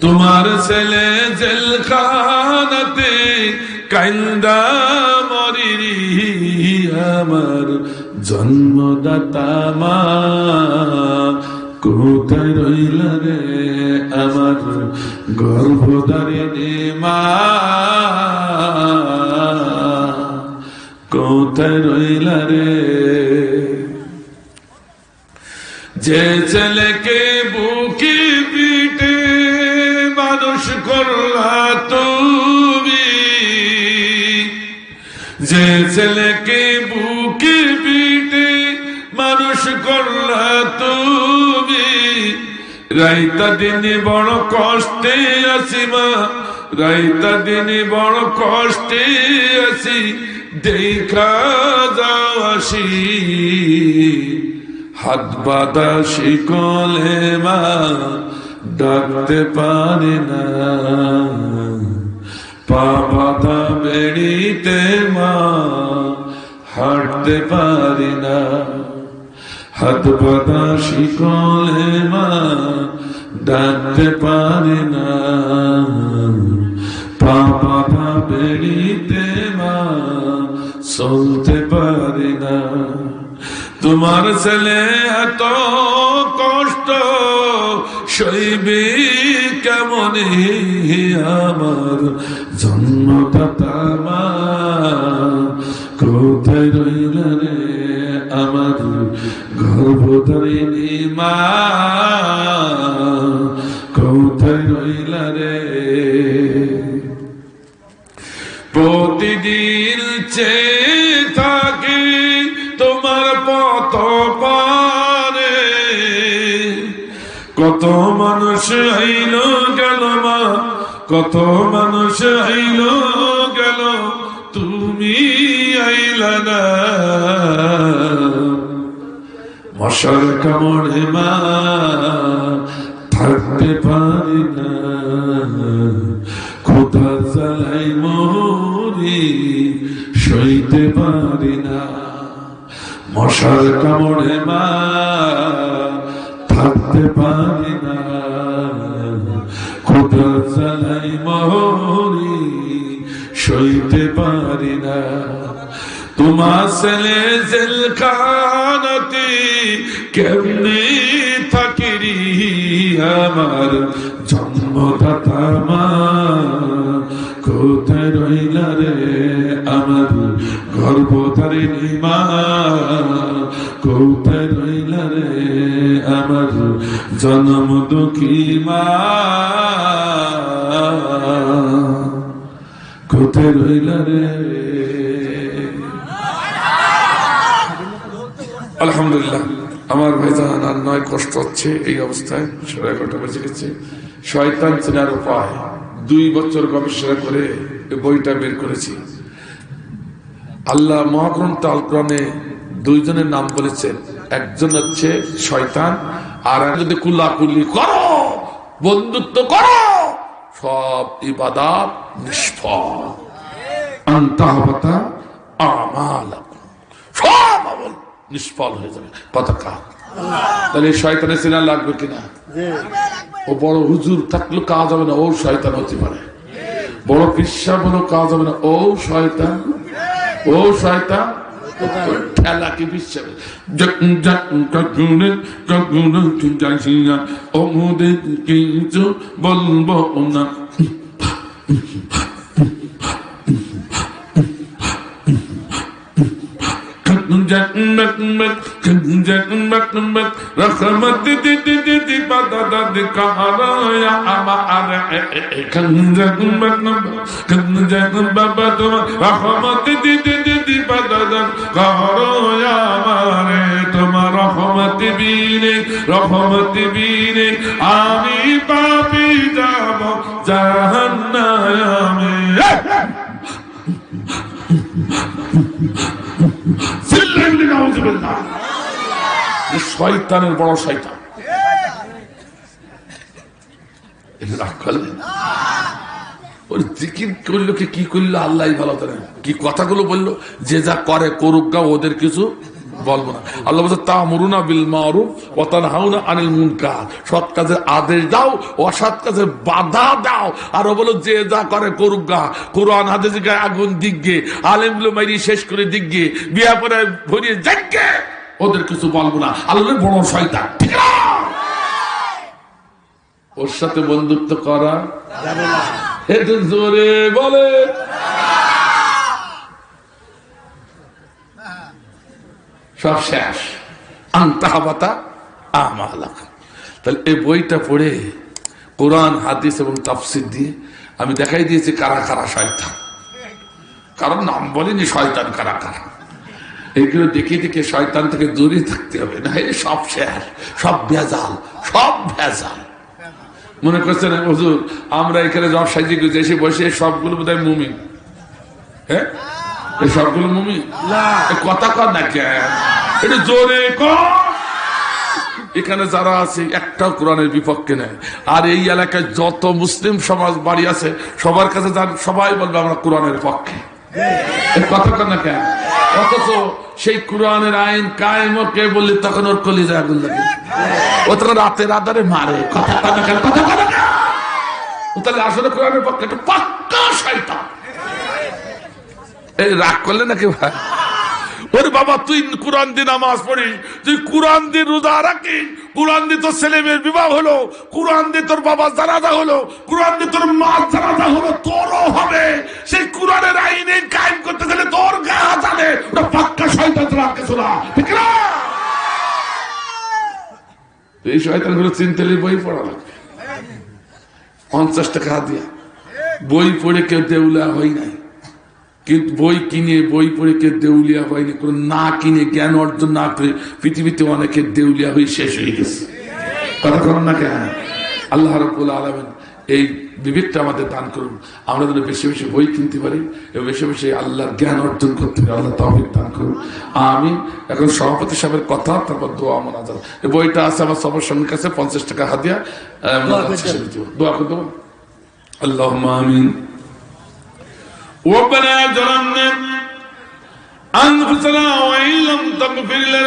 তোমার ছেলে জেলখানাতে কাইন্দা মরিরি, আমার জন্মদাতা মা কোথায় রইলা রে, আমার গর্ভধারিণী মা কোথায় রইলা রে। যে ছেলেকে বুকে পিঠে মানুষ করলা তুমি, যে ছেলেকে বুকে পিঠে মানুষ করলা তুমি, রাইতা দিনে বড় কষ্টে আছি মা, রাইতা দিনে বড় কষ্টে আছি, দেখা যাও আসি, হাত বাঁধা শিকলে মা ডাকতে পারে না, পা বাঁধা বেড়িতে মা হাঁটতে পারি না, হাত বাঁধা শিকলে মা ডাকতে পারে না, পা বাঁধা বেড়িতে মা চলতে পারি না। তোমার ছেলে এত কষ্ট সইবে কেমনে, আমার জন্মদাতা মা কোথায় রইলা রে, আমার গর্ভধারিণী মা কোথায় রইলা রে। প্রতিদিন চেয়ে কত পারে, কত মানুষ আইল গেল মা, কত মানুষ আইল গেল, তুমি আইলা না। মশার কামড়ে মা থাকতে পারি না, খোদা জ্বালাই মরি সইতে পারি না। মশার কামড়ে মা থাকতে পারি না, খোদা জ্বালাই মরি সইতে পারি না। তোমার ছেলে জেলখানাতে কেমনে থাকিরি, আমার জন্মদাতা মা কোথায় রইলা রে, আমার গর্ভধারিণী মা কোথায় রইলা রে, আমার জন্ম দুঃখী মা কোথায় রইলা রে। আলহামদুলিল্লাহ আমার ভাইজান আর নয় কষ্ট হচ্ছে এই অবস্থায়, 11:30 বেজে গেছে। শয়তান চেনার উপায় 2 বছর গবেষণা করে এই বইটা বের করেছি। আল্লাহ মহাগ্রন্থ আল কোরআনে 2 জনের নাম বলেছেন, একজন হচ্ছে শয়তান, আর যদি কুল্লাকুল্লি করো, বন্ধুত্ব করো, সব ইবাদত নিষ্ফল। আনতাহবাতা আমালাকুম, সব আমল নিষ্ফল হয়ে যাবে। কথা কাজ তাহলে শয়তানের চেনা লাগবে কিনা? ও বড় হুজুর থাকলেও কাজ হবে না, ও শয়তান হতে পারে। বড় পিসা বড় কাজ হবে না, ও শয়তান, ও শয়তান ঠেলা কি বিশ্বাস। কিছু বলবো না, রহমত দিদি বাদা দি কারায়া আমার বাবা তোমার রহমত দিদি বাদা কারায়া আমারে, তোমার রহমত বীরে আমি পাপি যাব জাহান্নামে। শয়তানের বড় শয়তান, ওর জিকির করলো কি করলো আল্লাহ ভালো জানেন, কি কথাগুলো বললো, যে যা করে করুক গা, ওদের কিছু বলবো না। আল্লাহ বলছে তা'মুরুনা বিল মারুফ ওয়া তানহাউনা আনিল মুনকার, সৎ কাজের আদেশ দাও, অসৎ কাজের বাধা দাও। আর ও বলো যে যা করে করুক গা, কোরআন হাদিস গায়ে আগুন দিগ্গে, আলেমগুলো মাইরি শেষ করে দিগ্গে, বিয়া পরে ভরিয়ে যাগ্গে, ওদের কিছু বলবো না। আল্লাহ বড় শয়তান, ঠিক না? ওর সাথে বন্ধুত্ব করা যাবে না, একটু জোরে বলে। সব শেষ। আনতাহবাতা আমালাকুম। তাহলে এই বইটা পড়ে কোরআন হাদিস এবং তাফসীর দিয়ে আমি দেখাই দিয়েছি কারা কারা শয়তান, কারণ নাম বলিনি শয়তান কারা কারা। এইগুলো দেখে দেখে শয়তান থেকে দূরে থাকতে হবে, না এই সব শেষ, সব ভেজাল, সব ভেজাল। মনে করছেন হুজুর আমরা এখানে সব সাজি গুজে এসে বসে সবগুলো বোধহয় মুমিন? হ্যাঁ, এই সবগুলো মুমিন? কথা কর না কেন, এটা জোরে কর। এখানে যারা আছে একটাও কোরআনের বিপক্ষে নেই। আর এই এলাকায় যত মুসলিম সমাজ বাড়ি আছে সবার কাছে যান, সবাই বলবে আমরা কোরআনের পক্ষে। কথা কর না কেন? অথচ সেই কোরআনের আইন কায়েম কে বললি তখন ওর কলিজা আগুন লাগে, ও তখন রাতের আধারে মারে। কথা কর না কেন? কথা কর না কেন? ও তাহলে আসলে কোরআনের পক্ষে একটা পাক্কা শয়তান। এই রাগ করলে নাকি ভাই? ওরে বাবা তুই কোরআন দিয়ে নামাজ পড়িস, তুই কোরআন দিয়ে রোজা রাখিস, কোরআন দিয়ে তোর ছেলে মেয়ের বিবাহ হলো, কোরআন দিয়ে তোর বাবা জানাজা হলো, কোরআন দিয়ে তোর মা জানাজা হলো, তোরও হবে। সেই কোরআনের আইনে কায়েম করতে গেলে তোর গা জানে, ওটা পাক্কা শয়তান ছাড়া আর কিছু না, ঠিক না? এই শয়তান গুলো চিনতে হলে বই পড়া লাগবে। 50 টাকা দিয়া বই পড়ে কেউ দেউলা হই নাই, কিন্তু বই কিনে বই পড়ে কে দেউলিয়া হয়নি, কোন না কিনে জ্ঞান অর্জন না করে পৃথিবীতে অনেকে দেউলিয়া হয়ে শেষ হয়ে গেছে। কথা করেন না কেন? আল্লাহ রাব্বুল আলামিন এই বিবেকটা আমাদের দান করুন, আমরা যেন বেশি বেশি বই কিনতে পারি এবং বেশি বেশি আল্লাহর জ্ঞান অর্জন করতে পারি। আল্লাহ তৌফিক দান করুন। আমি এখন সভাপতি সাহেবের কথা, তারপর দোয়া মোনাজাত। এই বইটা আছে আমার সবার সঙ্গে কাছে, 50 টাকা হাদিয়া। দোয়া করে দেবো। আল্লাহুম্মা আমিন। ربنا ظلمنا أنفسنا وإن لم تغفر لنا